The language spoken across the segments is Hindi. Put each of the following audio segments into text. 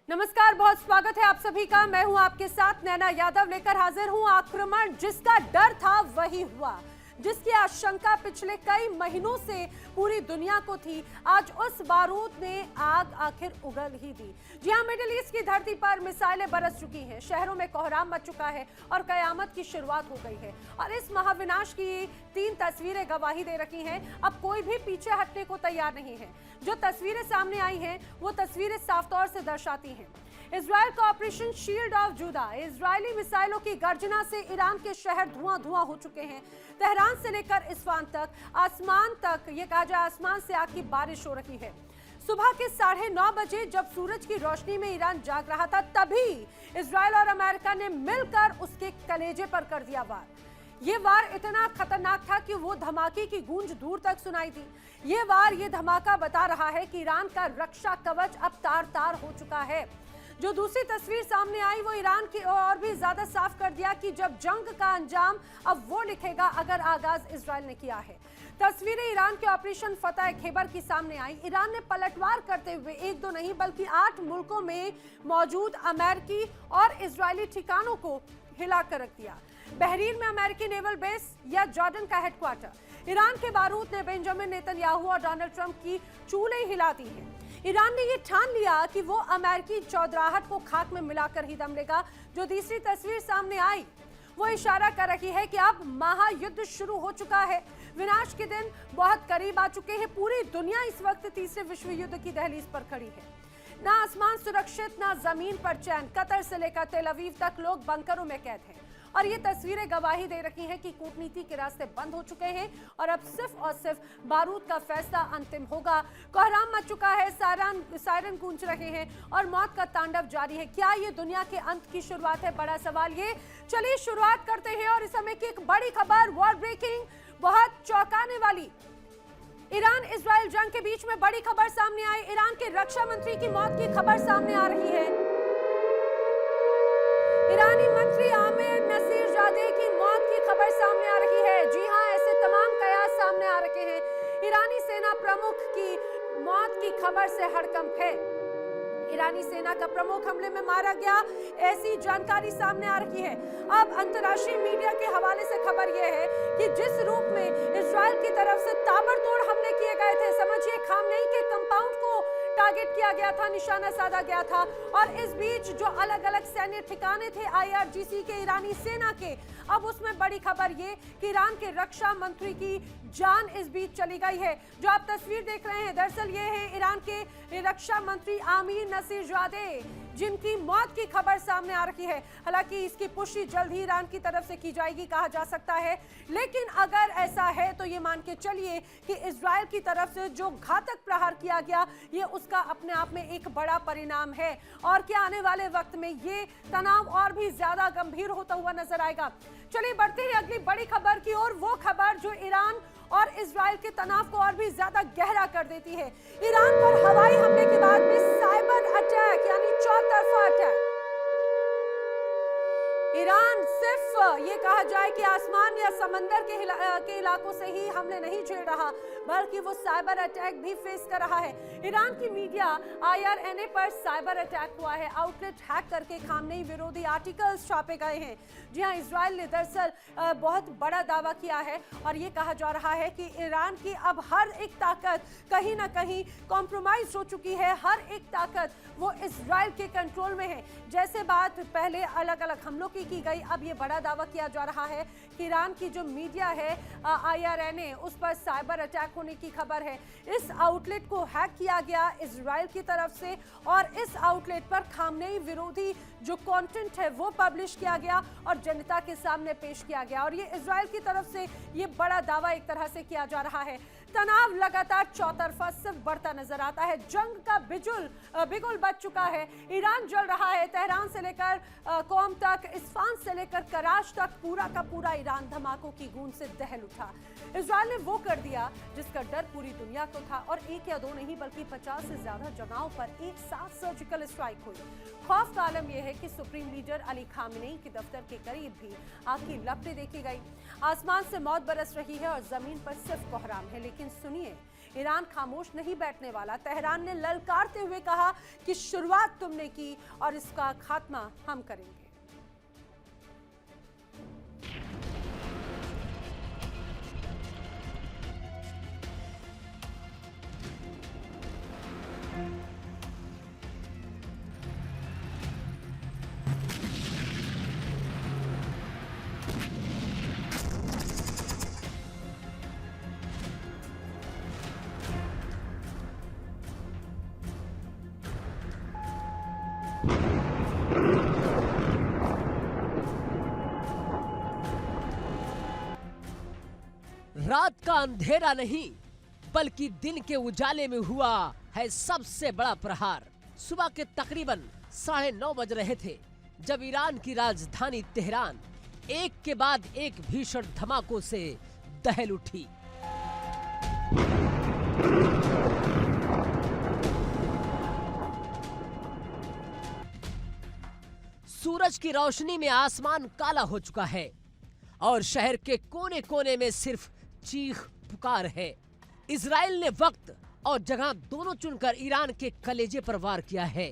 नमस्कार, बहुत स्वागत है आप सभी का। मैं हूं आपके साथ नैना यादव, लेकर हाजिर हूं आक्रमण जिसका डर था वही हुआ, जिसकी आशंका पिछले कई महीनों से पूरी दुनिया को थी। आज उस बारूद ने आग आखिर उगल ही दी। जी हां, मिडिल ईस्ट की धरती पर मिसाइलें बरस चुकी हैं, शहरों में कोहराम मच चुका है और कयामत की शुरुआत हो गई है। और इस महाविनाश की 3 तस्वीरें गवाही दे रही हैं। अब कोई भी पीछे हटने को तैयार नहीं है। जो तस्वीरें सामने आई हैं वो तस्वीरें साफ तौर से दर्शाती हैं इजराइल का ऑपरेशन शील्ड ऑफ जुदा। इजरायली मिसाइलों की गर्जना से ईरान के शहर धुआं धुआं हो चुके हैं। तेहरान से लेकर इस्फान तक, आसमान तक, ये कहा जाए आसमान से आग की बारिश हो रही है। सुबह के 9:30 बजे जब सूरज की रोशनी में ईरान जाग रहा था, तभी इजराइल और अमेरिका ने मिलकर उसके कलेजे पर कर दिया वार। ये वार इतना खतरनाक था कि वो धमाके की गूंज दूर तक सुनाई दी। ये वार, ये धमाका बता रहा है कि ईरान का रक्षा कवच अब तार तार हो चुका है। जो दूसरी तस्वीर सामने आई वो ईरान की और भी ज्यादा साफ कर दिया कि जब जंग का अंजाम अब वो लिखेगा अगर आगाज इजराइल ने किया है। तस्वीरें ईरान के ऑपरेशन फतह खैबर की सामने आई। ईरान ने पलटवार करते हुए 1-2 नहीं बल्कि 8 मुल्कों में मौजूद अमेरिकी और इजरायली ठिकानों को हिलाकर रख दिया। बहरीन में अमेरिकी नेवल बेस या जॉर्डन का हेडक्वार्टर। ईरान के बारूद ने बेंजामिन नेतन्याहू और डोनाल्ड ट्रंप की चूल्हे हिला दी हैं। ईरान ने ये ठान लिया कि वो अमेरिकी चौधराहट को खाक में मिलाकर ही दम लेगा। जो तीसरी तस्वीर सामने आई वो इशारा कर रही है कि अब महायुद्ध शुरू हो चुका है। विनाश के दिन बहुत करीब आ चुके हैं। पूरी दुनिया इस वक्त तीसरे विश्व युद्ध की दहलीज पर खड़ी है। ना आसमान सुरक्षित, ना जमीन पर चैन। कतर से लेकर तेल अवीव तक लोग बंकरों में कैद हैं। और ये तस्वीरें गवाही दे रही हैं कि कूटनीति के रास्ते बंद हो चुके हैं और अब सिर्फ और सिर्फ बारूद का फैसला अंतिम होगा। कोहराम मच चुका है, सायरन गूंज रहे हैं और मौत का तांडव जारी है। क्या ये दुनिया के अंत की शुरुआत है? बड़ा सवाल ये। चलिए शुरुआत करते हैं और इस समय की एक बड़ी खबर, वॉर ब्रेकिंग, बहुत चौंकाने वाली। ईरान इजराइल जंग के बीच में बड़ी खबर सामने आई। ईरान के रक्षा मंत्री की मौत की खबर सामने आ रही है। ईरानी मंत्री आमिर नसीरजादे की मौत की खबर सामने आ रही है। जी हां, ऐसे तमाम कयास सामने आ रखे हैं। ईरानी सेना प्रमुख की मौत की खबर से हड़कंप है। ईरानी सेना का प्रमुख हमले में मारा गया, ऐसी जानकारी सामने आ रही है। अब अंतर्राष्ट्रीय मीडिया के हवाले से खबर यह है कि जिस रूप में इजराइल की तरफ से ताबड़तोड़ हमले किए गए थे, समझिए खामनेई के कंपाउंड को टारगेट किया गया था, निशाना साधा गया था। और इस बीच जो अलग अलग सैन्य ठिकाने थे IRGC के, ईरानी सेना के, अब उसमें बड़ी खबर ये कि ईरान के रक्षा मंत्री की जान इस बीच चली गई है। जो आप तस्वीर देख रहे हैं, दरअसल ये है ईरान के रक्षा मंत्री आमिर नसीरजादे, जिनकी मौत की खबर सामने आ रही है। हालांकि इसकी पुष्टि जल्द ही ईरान की तरफ से की जाएगी, कहा जा सकता है। लेकिन अगर ऐसा है तो ये मान के चलिए कि इजराइल की तरफ से जो घातक प्रहार किया गया, ये उसका अपने आप में एक बड़ा परिणाम है। और क्या आने वाले वक्त में ये तनाव और भी ज्यादा गंभीर होता हुआ नजर आएगा। चलिए बढ़ते हैं अगली बड़ी खबर की ओर, वो खबर जो ईरान और इजराइल के तनाव को और भी ज्यादा गहरा कर देती है। ईरान पर हवाई हमले के बाद में साइबर अटैक, यानी चौतरफा अटैक। ईरान सिर्फ ये कहा जाए कि आसमान या समंदर के इलाकों से ही हमले नहीं झेल रहा, बल्कि वो साइबर अटैक भी फेस कर रहा है। ईरान की मीडिया IRNA पर साइबर अटैक हुआ है। आउटलेट हैक करके खामनेई विरोधी आर्टिकल्स छापे गए हैं। जी हां, इजराइल ने दरअसल बहुत बड़ा दावा किया है और ये कहा जा रहा है कि ईरान की अब हर एक ताकत कहीं ना कहीं कॉम्प्रोमाइज हो चुकी है। हर एक ताकत वो इजराइल के कंट्रोल में है। जैसे बात पहले अलग अलग हमलों की गई, अब ये बड़ा दावा किया जा रहा है कि ईरान की जो मीडिया है IRNA, उस पर साइबर अटैक होने की खबर है। इस आउटलेट को हैक किया गया इजराइल की तरफ से और इस आउटलेट पर खामनेई विरोधी जो कंटेंट है वो पब्लिश किया गया और जनता के सामने पेश किया गया। और ये इजराइल की तरफ से ये बड़ा दावा एक तरह से किया जा रहा है। तनाव लगातार चौतरफा सिर्फ बढ़ता नजर आता है। जंग का बिगुल बज चुका है। ईरान जल रहा है। तेहरान से लेकर कोम तक, इस्फान से लेकर कराच तक, पूरा का पूरा ईरान धमाकों की गूंज से दहल उठा। इजराइल ने वो कर दिया जिसका डर पूरी दुनिया को था और 1 या 2 नहीं बल्कि 50 से ज्यादा जगहों पर एक साथ सर्जिकल स्ट्राइक हुई। खौफ का आलम यह है कि सुप्रीम लीडर अली खामनेई के दफ्तर के करीब भी आग की लपटें देखी गई। आसमान से मौत बरस रही है और जमीन पर सिर्फ कोहराम है। लेकिन सुनिए, ईरान खामोश नहीं बैठने वाला। तेहरान ने ललकारते हुए कहा कि शुरुआत तुमने की और इसका खात्मा हम करेंगे। रात का अंधेरा नहीं बल्कि दिन के उजाले में हुआ है सबसे बड़ा प्रहार। सुबह के तकरीबन 9:30 बज रहे थे जब ईरान की राजधानी तेहरान एक के बाद एक भीषण धमाकों से दहल उठी। सूरज की रोशनी में आसमान काला हो चुका है और शहर के कोने कोने में सिर्फ चीख पुकार है। इजराइल ने वक्त और जगह दोनों चुनकर ईरान के कलेजे पर वार किया है।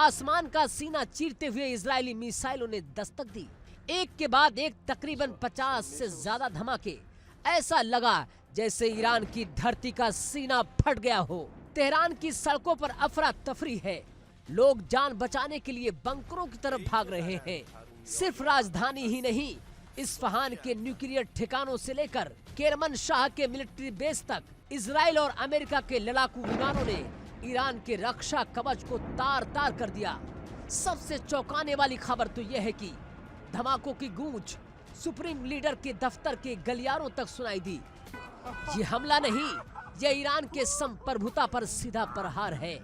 आसमान का सीना चीरते हुए इजरायली मिसाइलों ने दस्तक दी। एक के बाद एक तकरीबन 50 से ज्यादा धमाके। ऐसा लगा जैसे ईरान की धरती का सीना फट गया हो। तेहरान की सड़कों पर अफरा तफरी है। लोग जान बचाने के लिए बंकरों की तरफ भाग रहे हैं। सिर्फ राजधानी ही नहीं, इस्फहान के न्यूक्लियर ठिकानों से लेकर केरमन शाह के मिलिट्री बेस तक इजराइल और अमेरिका के लड़ाकू विमानों ने ईरान के रक्षा कवच को तार तार कर दिया। सबसे चौंकाने वाली खबर तो यह है कि धमाकों की गूंज सुप्रीम लीडर के दफ्तर के गलियारों तक सुनाई दी। ये हमला नहीं, यह ईरान के संप्रभुता पर सीधा प्रहार है।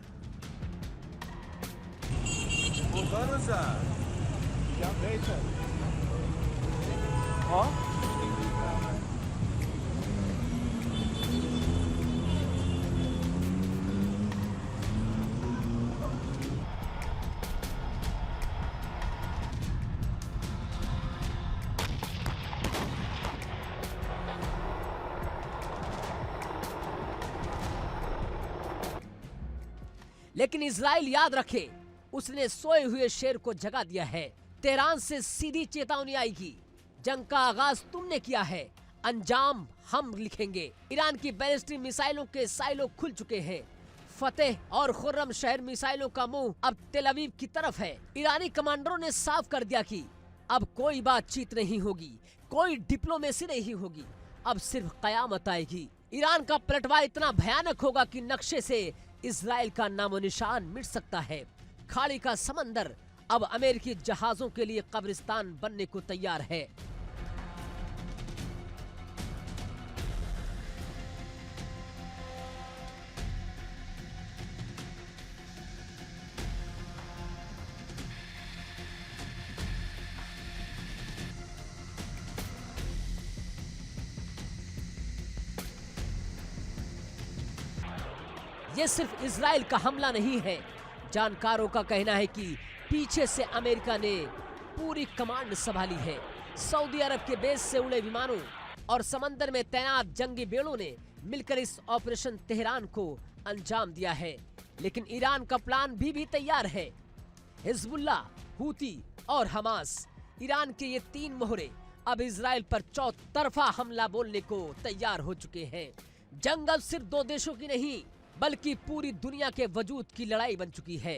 लेकिन इजराइल याद रखे, उसने सोए हुए शेर को जगा दिया है। तेहरान से सीधी चेतावनी आएगी, जंग का आगाज तुमने किया है, अंजाम हम लिखेंगे। ईरान की बैलिस्टिक मिसाइलों के साइलो खुल चुके हैं। फतेह और खुर्रम शहर मिसाइलों का मुंह अब तेल अवीव की तरफ है। ईरानी कमांडरों ने साफ कर दिया कि अब कोई बातचीत नहीं होगी, कोई डिप्लोमेसी नहीं होगी, अब सिर्फ कयामत आएगी। ईरान का पलटवार इतना भयानक होगा कि नक्शे से इजराइल का नामो निशान मिट सकता है। खाड़ी का समंदर अब अमेरिकी जहाजों के लिए कब्रिस्तान बनने को तैयार है। ये सिर्फ इजराइल का हमला नहीं है। जानकारों का कहना है कि पीछे से अमेरिका ने पूरी कमांड संभाली है। सऊदी अरब के बेस से उड़े विमानों और समंदर में तैनात जंगी बेड़ों ने मिलकर इस ऑपरेशन तेहरान को अंजाम दिया है। लेकिन ईरान का प्लान भी तैयार है। हिजबुल्लाह, हूती और हमास, ईरान के ये तीन मोहरे अब इजराइल पर चौतरफा हमला बोलने को तैयार हो चुके हैं। जंग अब सिर्फ दो देशों की नहीं बल्कि पूरी दुनिया के वजूद की लड़ाई बन चुकी है।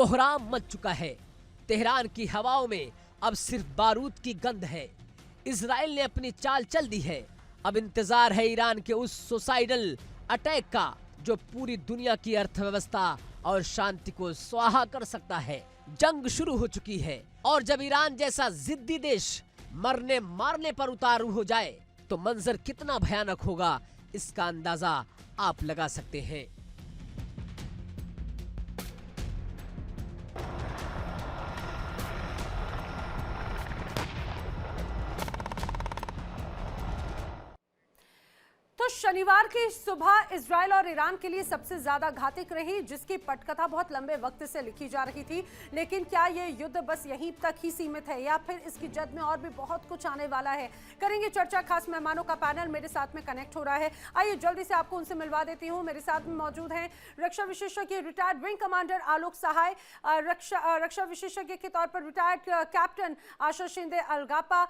कोहराम मच चुका है। तेहरान की हवाओं में अब सिर्फ बारूद की गंध है। इजराइल ने अपनी चाल चल दी है। अब इंतजार है ईरान के उस सुसाइडल अटैक का जो पूरी दुनिया की अर्थव्यवस्था और शांति को स्वाहा कर सकता है। जंग शुरू हो चुकी है और जब ईरान जैसा जिद्दी देश मरने मारने पर उतारू हो जाए तो मंजर कितना भयानक होगा, इसका अंदाजा आप लगा सकते हैं। तो शनिवार की सुबह इजराइल और ईरान के लिए सबसे ज्यादा घातक रही, जिसकी पटकथा बहुत लंबे वक्त से लिखी जा रही थी। लेकिन क्या ये युद्ध बस यहीं तक ही सीमित है या फिर इसकी जद में और भी बहुत कुछ आने वाला है? करेंगे चर्चा। खास मेहमानों का पैनल मेरे साथ में कनेक्ट हो रहा है। आइए जल्दी से आपको उनसे मिलवा देती हूँ। मेरे साथ में मौजूद हैं रक्षा विशेषज्ञ retired wing commander Alok Sahay, रक्षा विशेषज्ञ के तौर पर retired captain Asha Shinde Alagappa,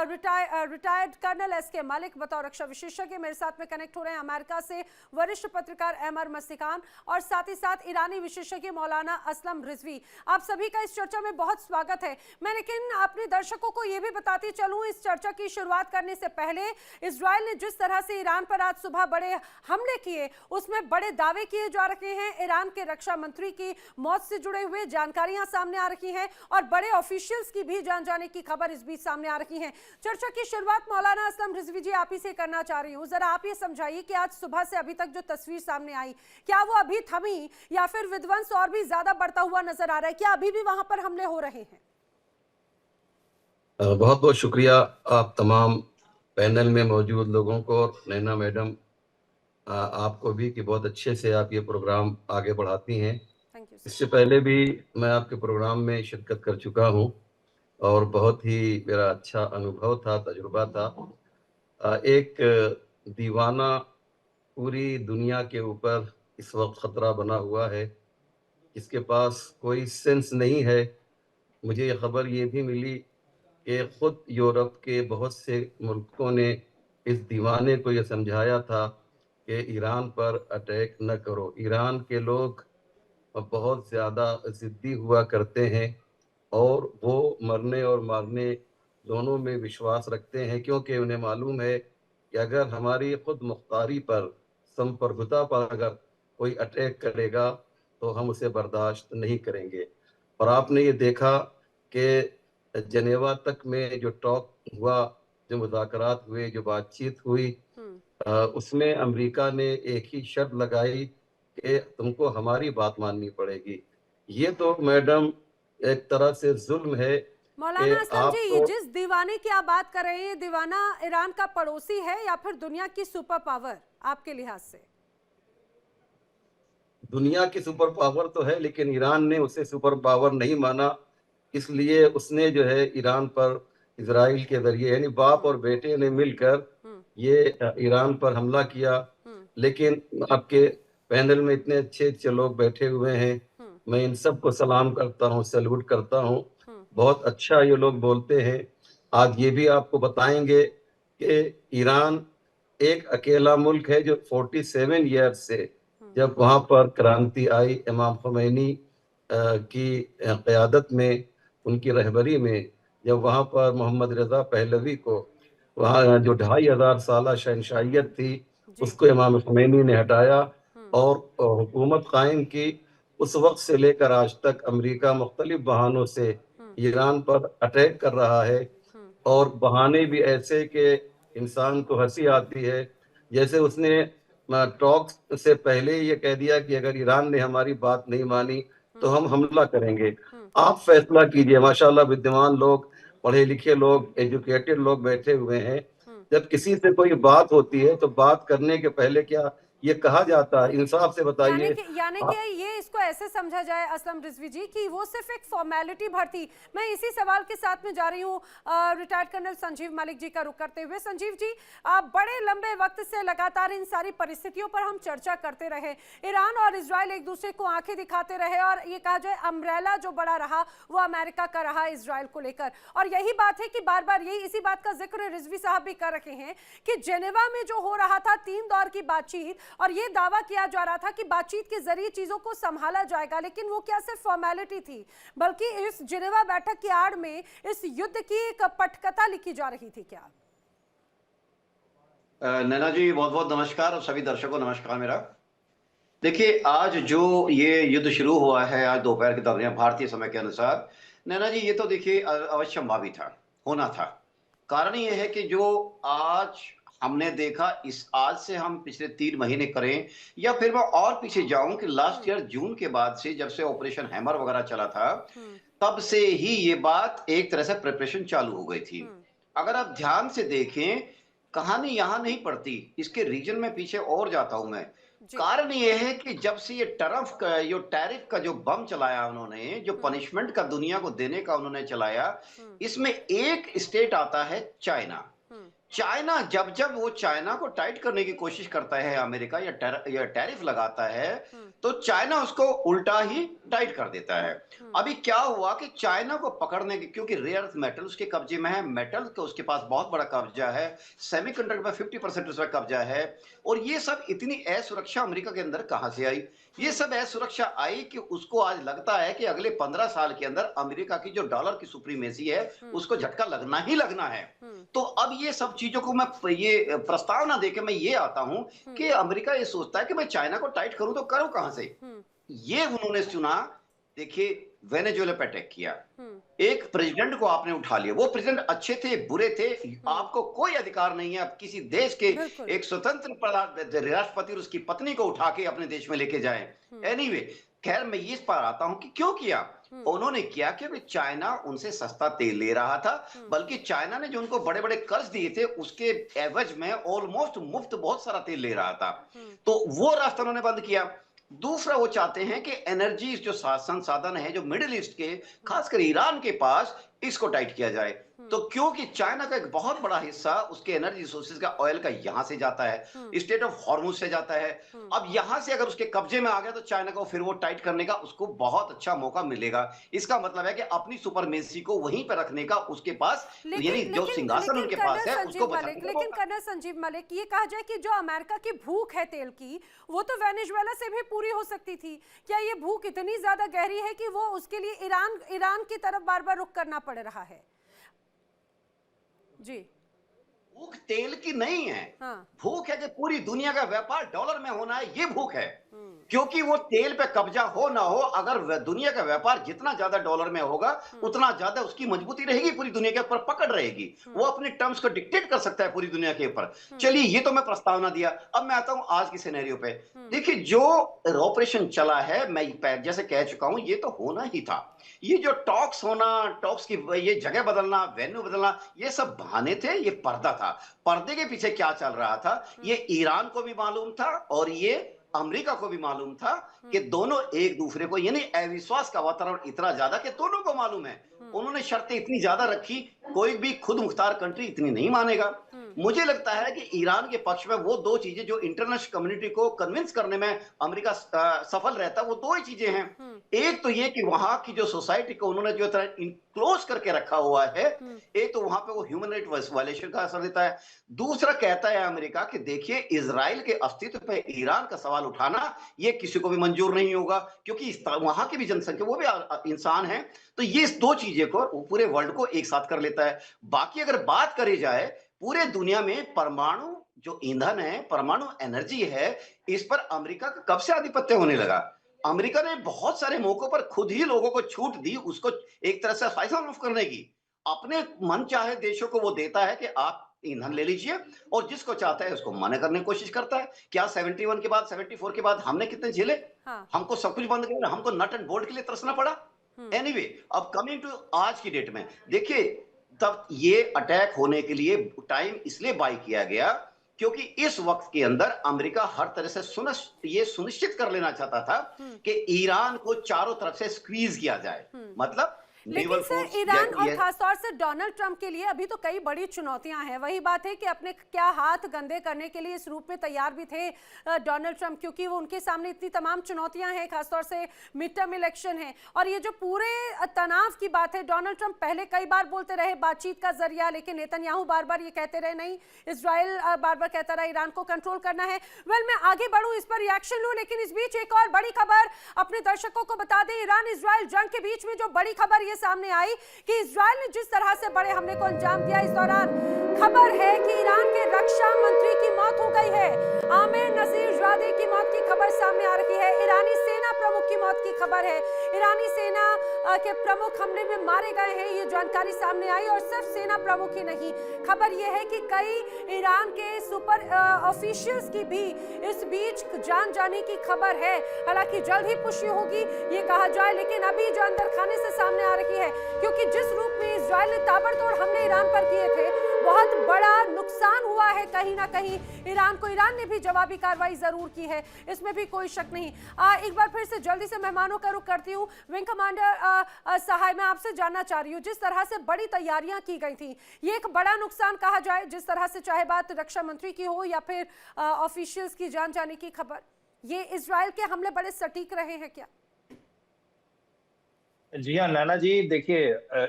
retired colonel S K Malik बतौर रक्षा विशेषज्ञ मेरे साथ में कनेक्ट हो रहे हैं। अमेरिका से वरिष्ठ पत्रकार अहमर मस्तिकान और साथ ही साथ ईरानी विशेषज्ञ मौलाना असलम रिजवी। आप सभी का इस चर्चा में बहुत स्वागत है। मैं लेकिन अपने दर्शकों को यह भी बताती चलूं, इस चर्चा की शुरुआत करने से पहले इजराइल ने जिस तरह से ईरान पर आज सुबह बड़े हमले किए, उसमें बड़े दावे किए जा रहे हैं। ईरान के रक्षा मंत्री की मौत से जुड़े हुए जानकारियां सामने आ रही हैं और बड़े ऑफिशियल्स की भी जान जाने की खबर इस बीच सामने आ रही है। चर्चा की शुरुआत मौलाना असलम रिजवी जी आप ही से करना चाह रही हूं। जरा आप ये समझाइए कि आज सुबह से अभी तक जो तस्वीर सामने आई, क्या वो अभी थमी या फिर विध्वंस और भी ज्यादा बढ़ता हुआ नजर आ रहा है? क्या अभी भी वहां पर हमले हो रहे हैं? बहुत बहुत शुक्रिया आप तमाम पैनल में मौजूद लोगों को और नैना मैडम आपको भी कि बहुत अच्छे से आप ये प्रोग्राम आगे बढ़ाती हैं। इससे पहले भी मैं आपके प्रोग्राम में शिरकत कर चुका हूं और बहुत ही मेरा अच्छा अनुभव था, तजुर्बा था। एक दीवाना पूरी दुनिया के ऊपर इस वक्त खतरा बना हुआ है, जिसके पास कोई सेंस नहीं है। मुझे ये खबर ये भी मिली कि खुद यूरोप के बहुत से मुल्कों ने इस दीवाने को ये समझाया था कि ईरान पर अटैक न करो। ईरान के लोग बहुत ज़्यादा ज़िद्दी हुआ करते हैं और वो मरने और मारने दोनों में विश्वास रखते हैं, क्योंकि उन्हें मालूम है कि अगर हमारी खुद मुख्तारी पर, संप्रभुता पर अगर कोई अटैक करेगा तो हम उसे बर्दाश्त नहीं करेंगे। और आपने ये देखा कि जनेवा तक में जो टॉक हुआ, जो मुज़ाकरात हुए, जो बातचीत हुई, उसमें अमेरिका ने एक ही शर्त लगाई कि तुमको हमारी बात माननी पड़ेगी। ये तो मैडम एक तरह से जुल्म है। मौलाना असलम जी, ये जिस दीवाने की आप बात कर रहे हैं, दीवाना ईरान का पड़ोसी है या फिर दुनिया की सुपर पावर आपके लिहाज से? दुनिया की सुपर पावर तो है, लेकिन ईरान ने उसे सुपर पावर नहीं माना, इसलिए उसने जो है ईरान पर इजराइल के जरिए, यानी बाप और बेटे ने मिलकर ये ईरान पर हमला किया। लेकिन आपके पैनल में इतने अच्छे अच्छे लोग बैठे हुए हैं, मैं इन सब को सलाम करता हूँ, सैल्यूट करता हूँ। बहुत अच्छा ये लोग बोलते हैं। आज ये भी आपको बताएंगे कि ईरान एक अकेला मुल्क है जो 47 ईयर्स से, जब वहाँ पर क्रांति आई इमाम खुमैनी की क़यादत में, उनकी रहबरी में, जब वहाँ पर मोहम्मद रज़ा पहलवी को, वहाँ जो 2500 साल शहनशाहियत थी, उसको इमाम खुमैनी ने हटाया और हुकूमत कायम की। उस वक्त से लेकर आज तक अमेरिका मुख्तलिफ बहानों से ईरान पर अटैक कर रहा है और बहाने भी ऐसे कि इंसान को हंसी आती है। जैसे उसने टॉक से पहले ये कह दिया कि अगर ईरान ने हमारी बात नहीं मानी तो हम हमला करेंगे। आप फैसला कीजिए। माशाल्लाह विद्वान लोग, पढ़े लिखे लोग, एजुकेटेड लोग बैठे हुए हैं। जब किसी से कोई बात होती है तो बात करने के पहले क्या ये कहा जाता है? इंसाफ से बताइए। यानी कि ये इसको ऐसे समझा जाए असलम रिजवी जी कि वो सिर्फ एक फॉर्मेलिटी भर थी। मैं इसी सवाल के साथ में जा रही हूँ रिटायर्ड कर्नल संजीव मलिक जी का रुख करते हुए। संजीव जी, बड़े लंबे वक्त से लगातार इन सारी परिस्थितियों पर हम चर्चा करते रहे। ईरान और इजराइल एक दूसरे को आंखें दिखाते रहे और ये कहा जाए अम्ब्रेला जो बड़ा रहा वो अमेरिका का रहा इजराइल को लेकर। और यही बात है कि बार बार यही इसी बात का जिक्र रिजवी साहब भी कर रहे हैं कि जेनेवा में जो हो रहा था 3 दौर की बातचीत, और ये दावा किया जा रहा था कि बातचीत के जरिए चीजों को संभाला जाएगा, लेकिन वो क्या सिर्फ फॉर्मेलिटी थी, बल्कि इस जिनेवा बैठक की आड़ में इस युद्ध की एक पटकथा लिखी जा रही थी क्या? नैना जी बहुत बहुत नमस्कार और सभी दर्शकों नमस्कार मेरा। देखिए आज जो ये युद्ध शुरू हुआ है आज दोपहर के दरमियान भारतीय समय के अनुसार, नैना जी ये तो देखिए अवश्यंभावी था, होना था। कारण ये है कि जो आज हमने देखा इस आज से हम पिछले 3 महीने करें या फिर मैं और पीछे जाऊं कि लास्ट ईयर जून के बाद से जब से ऑपरेशन हैमर वगैरह चला था तब से ही ये बात एक तरह से प्रिपरेशन चालू हो गई थी। अगर आप ध्यान से देखें कहानी यहां नहीं पड़ती, इसके रीजन में पीछे और जाता हूं मैं। कारण यह है कि जब से ये टैरिफ का जो बम चलाया उन्होंने, जो पनिशमेंट का दुनिया को देने का उन्होंने चलाया, इसमें एक स्टेट आता है चाइना। चाइना जब वो चाइना को टाइट करने की कोशिश करता है अमेरिका या टैरिफ लगाता है तो चाइना उसको उल्टा ही टाइट कर देता है। अभी क्या हुआ कि चाइना को पकड़ने की, क्योंकि रेयर अर्थ मेटल उसके कब्जे में है, मेटल का उसके पास बहुत बड़ा कब्जा है, सेमीकंडक्टर पर 50% उसका कब्जा है, और ये सब इतनी असुरक्षा अमेरिका के अंदर कहां से आई? ये सब असुरक्षा आई कि उसको आज लगता है कि अगले 15 साल के अंदर अमेरिका की जो डॉलर की सुप्रीमेसी है उसको झटका लगना ही लगना है। तो अब ये सब चीजों को मैं ये प्रस्तावना देके मैं ये आता हूं कि अमेरिका ये सोचता है कि मैं चाइना को टाइट करूं तो करूं कहां से? ये उन्होंने चुना। देखिए वेनेजुएला पे अटैक किया, एक प्रेसिडेंट को आपने उठा लिया, वो प्रेसिडेंट अच्छे थे बुरे थे आपको कोई अधिकार नहीं है आप किसी देश के एक स्वतंत्र राष्ट्रपति और उसकी पत्नी को उठा के अपने देश में लेके जाएं। एनीवे खैर मैं इस पर आता हूं कि क्यों किया उन्होंने। किया क्योंकि चाइना उनसे सस्ता तेल ले रहा था, बल्कि चाइना ने जो उनको बड़े बड़े कर्ज दिए थे उसके एवज में ऑलमोस्ट मुफ्त बहुत सारा तेल ले रहा था, तो वो रास्ता उन्होंने बंद किया। दूसरा वो चाहते हैं कि एनर्जी जो संसाधन है जो मिडिल ईस्ट के खासकर ईरान के पास, इसको टाइट किया जाए। तो क्योंकि चाइना का एक बहुत बड़ा हिस्सा उसके एनर्जी रिसोर्सेज का ऑयल का यहां से जाता है, स्टेट ऑफ हॉर्मुज से जाता है। अब यहां से अगर उसके कब्जे में आ गया तो चाइना को फिर वो टाइट करने का उसको बहुत अच्छा मौका मिलेगा। इसका मतलब है कि अपनी सुपरमेसी को वहीं पर रखने का उसके पास, यानी जो सिंहासन उनके पास है उसको बचाने का। लेकिन कर्नल संजीव मलिक, ये कहा जाए कि जो अमेरिका की भूख है तेल की, वो तो वेनेजुएला से भी पूरी हो सकती थी। क्या ये भूख इतनी ज्यादा गहरी है कि वो उसके लिए ईरान की तरफ बार बार रुख करना पड़ रहा है? जी भूख तेल की नहीं है। भूख है कि पूरी दुनिया का व्यापार डॉलर में होना है, ये भूख है। क्योंकि वो तेल पे कब्जा हो ना हो, अगर दुनिया का व्यापार जितना ज्यादा डॉलर में होगा उतना ज्यादा उसकी मजबूती रहेगी, पूरी दुनिया के ऊपर पकड़ रहेगी, वो अपने टर्म्स को डिक्टेट कर सकता है पूरी दुनिया के ऊपर। चलिए ये तो मैं प्रस्तावना दिया, अब मैं आता हूं आज की सिनेरियो पे। देखिए जो ऑपरेशन चला है, मैं जैसे कह चुका हूं, ये तो होना ही था। ये जो टॉक्स होना, टॉक्स की ये जगह बदलना, वेन्यू बदलना, ये सब बहाने थे, ये पर्दा था। पर्दे के पीछे क्या चल रहा था ये ईरान को भी मालूम था और ये अमेरिका को भी मालूम था कि दोनों एक दूसरे को, यानी अविश्वास का वातावरण इतना ज्यादा कि दोनों को मालूम है। उन्होंने शर्तें इतनी ज्यादा रखी, कोई भी खुद मुख्तार कंट्री इतनी नहीं मानेगा। मुझे लगता है कि ईरान के पक्ष में वो दो चीजें जो इंटरनेशनल कम्युनिटी को कन्विंस करने में अमेरिका सफल रहता है, वो दो ही चीजें हैं। एक तो ये कि वहां की जो सोसाइटी को उन्होंने जो तरह इनक्लोज करके रखा हुआ है, एक तो वहां पे वो ह्यूमन राइट वायलेशन का असर देता है। दूसरा कहता है अमेरिका कि देखिए इजराइल के अस्तित्व पे ईरान का सवाल उठाना ये किसी को भी मंजूर नहीं होगा, क्योंकि वहां की भी जनसंख्या, वो भी इंसान है। तो ये इस दो चीजें को पूरे वर्ल्ड को एक साथ कर लेता है। बाकी अगर बात करी जाए पूरे दुनिया में परमाणु जो ईंधन है, परमाणु एनर्जी है, इस पर अमेरिका का कब से आधिपत्य होने लगा? अमेरिका ने बहुत सारे मौकों पर खुद ही लोगों को छूट दी, उसको एक तरह से फायदा ऑफ करने की। अपने मन चाहे देशों को वो देता है कि आप ईंधन ले लीजिए, और जिसको चाहता है उसको मना करने की कोशिश करता है। क्या 71 के बाद, 74 के बाद हमने कितने झेले? हमको सब कुछ बंद करना, हमको नट एंड बोल्ट के लिए तरसना पड़ा। एनीवे, अब कमिंग टू आज की डेट में, देखिए तब ये अटैक होने के लिए टाइम इसलिए बाय किया गया क्योंकि इस वक्त के अंदर अमेरिका हर तरह से ये सुनिश्चित कर लेना चाहता था कि ईरान को चारों तरफ से स्क्वीज किया जाए। मतलब लेकिन नेवल सर फोर्स ईरान और खासतौर से डोनाल्ड ट्रंप के लिए अभी तो कई बड़ी चुनौतियां हैं। वही बात है कि अपने क्या हाथ गंदे करने के लिए इस रूप में तैयार भी थे डोनाल्ड ट्रंप, क्योंकि वो उनके सामने इतनी तमाम चुनौतियां हैं, खासतौर से मिड टर्म इलेक्शन है। और ये जो पूरे तनाव की बात है, डोनाल्ड ट्रंप पहले कई बार बोलते रहे बातचीत का जरिया, लेकिन नेतन्याहू बार बार ये कहते रहे नहीं, इजराइल बार बार कहता रहा ईरान को कंट्रोल करना है। मैं आगे बढ़ूं, इस पर रिएक्शन लूं, लेकिन इस बीच एक और बड़ी खबर अपने दर्शकों को बता दें। ईरान इजराइल जंग के बीच में जो बड़ी खबर ये सामने आई कि इजराइल ने जिस तरह से बड़े हमले को अंजाम दिया, इस दौरान खबर है कि ईरान के रक्षा मंत्री की मौत हो गई है। आमिर नजीर जादी की मौत की खबर सामने आ रही है। ईरानी सेना प्रमुख की मौत की खबर है। ईरानी सेना के प्रमुख हमले में मारे गए हैं, ये जानकारी सामने आई। और सिर्फ सेना प्रमुख ही नहीं, खबर यह है कि कई ईरान के सुपर ऑफिशियल्स की भी इस बीच जान जाने की खबर है। हालांकि जल्द ही पुष्टि होगी ये कहा जाए, लेकिन अभी जो अंदर खाने से सामने आ रही है, क्योंकि जिस रूप में इजराइल ने ताबड़तोड़ हमले ईरान पर किए थे, बहुत बड़ा नुकसान हुआ है कहीं ना कहीं ईरान को। ईरान ने भी जवाबी कार्रवाई जरूर की है, इसमें भी कोई शक नहीं। एक बार फिर से जल्दी से मेहमानों का रुख करती हूँ। विंग कमांडर सहाय, मैं आपसे जानना चाह रही हूँ, जिस तरह से बड़ी तैयारियां की गई थी, ये एक बड़ा नुकसान कहा जाए, जिस तरह से चाहे बात रक्षा मंत्री की हो या फिर ऑफिशियल्स की जान जाने की खबर, ये इजराइल के हमले बड़े सटीक रहे हैं क्या? जी हाँ नैना जी, देखिए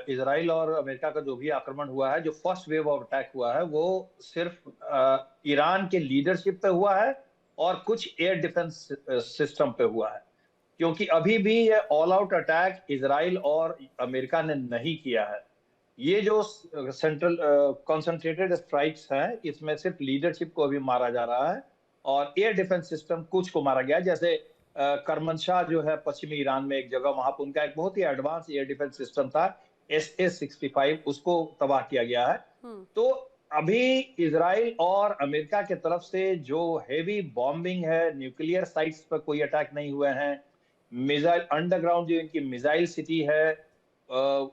इजराइल और अमेरिका का जो भी आक्रमण हुआ है, जो फर्स्ट वेव ऑफ अटैक हुआ है, वो सिर्फ ईरान के लीडरशिप पे हुआ है और कुछ एयर डिफेंस सिस्टम पे हुआ है। क्योंकि अभी भी ये ऑल आउट अटैक इजराइल और अमेरिका ने नहीं किया है। ये जो सेंट्रल कॉन्सेंट्रेटेड स्ट्राइक्स हैं, इसमें सिर्फ लीडरशिप को अभी मारा जा रहा है और एयर डिफेंस सिस्टम कुछ को मारा गया। जैसे करमनशाह जो है पश्चिमी ईरान में एक जगह, वहां पर उनका एक बहुत ही एडवांस एयर डिफेंस सिस्टम था SA-65, उसको तबाह किया गया है। तो अभी इजराइल और अमेरिका की तरफ से जो हेवी बॉम्बिंग है, न्यूक्लियर साइट्स पर कोई अटैक नहीं हुए हैं, मिसाइल अंडरग्राउंड जो इनकी मिसाइल सिटी है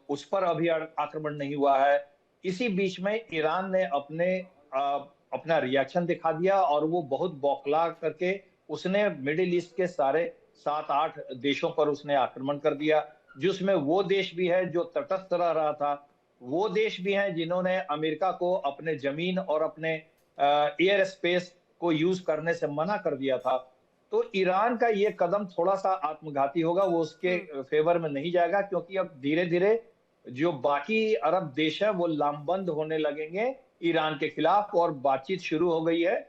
उस पर अभी आक्रमण नहीं हुआ है। इसी बीच में ईरान ने अपना रिएक्शन दिखा दिया और वो बहुत बौखला करके उसने मिडिल ईस्ट के सारे 7-8 देशों पर उसने आक्रमण कर दिया, जिसमें वो देश भी है जो तटस्थ रह रहा था, वो देश भी हैं जिन्होंने अमेरिका को अपने जमीन और अपने एयर स्पेस को यूज करने से मना कर दिया था। तो ईरान का ये कदम थोड़ा सा आत्मघाती होगा, वो उसके फेवर में नहीं जाएगा, क्योंकि अब धीरे धीरे जो बाकी अरब देश है वो लामबंद होने लगेंगे ईरान के खिलाफ और बातचीत शुरू हो गई है।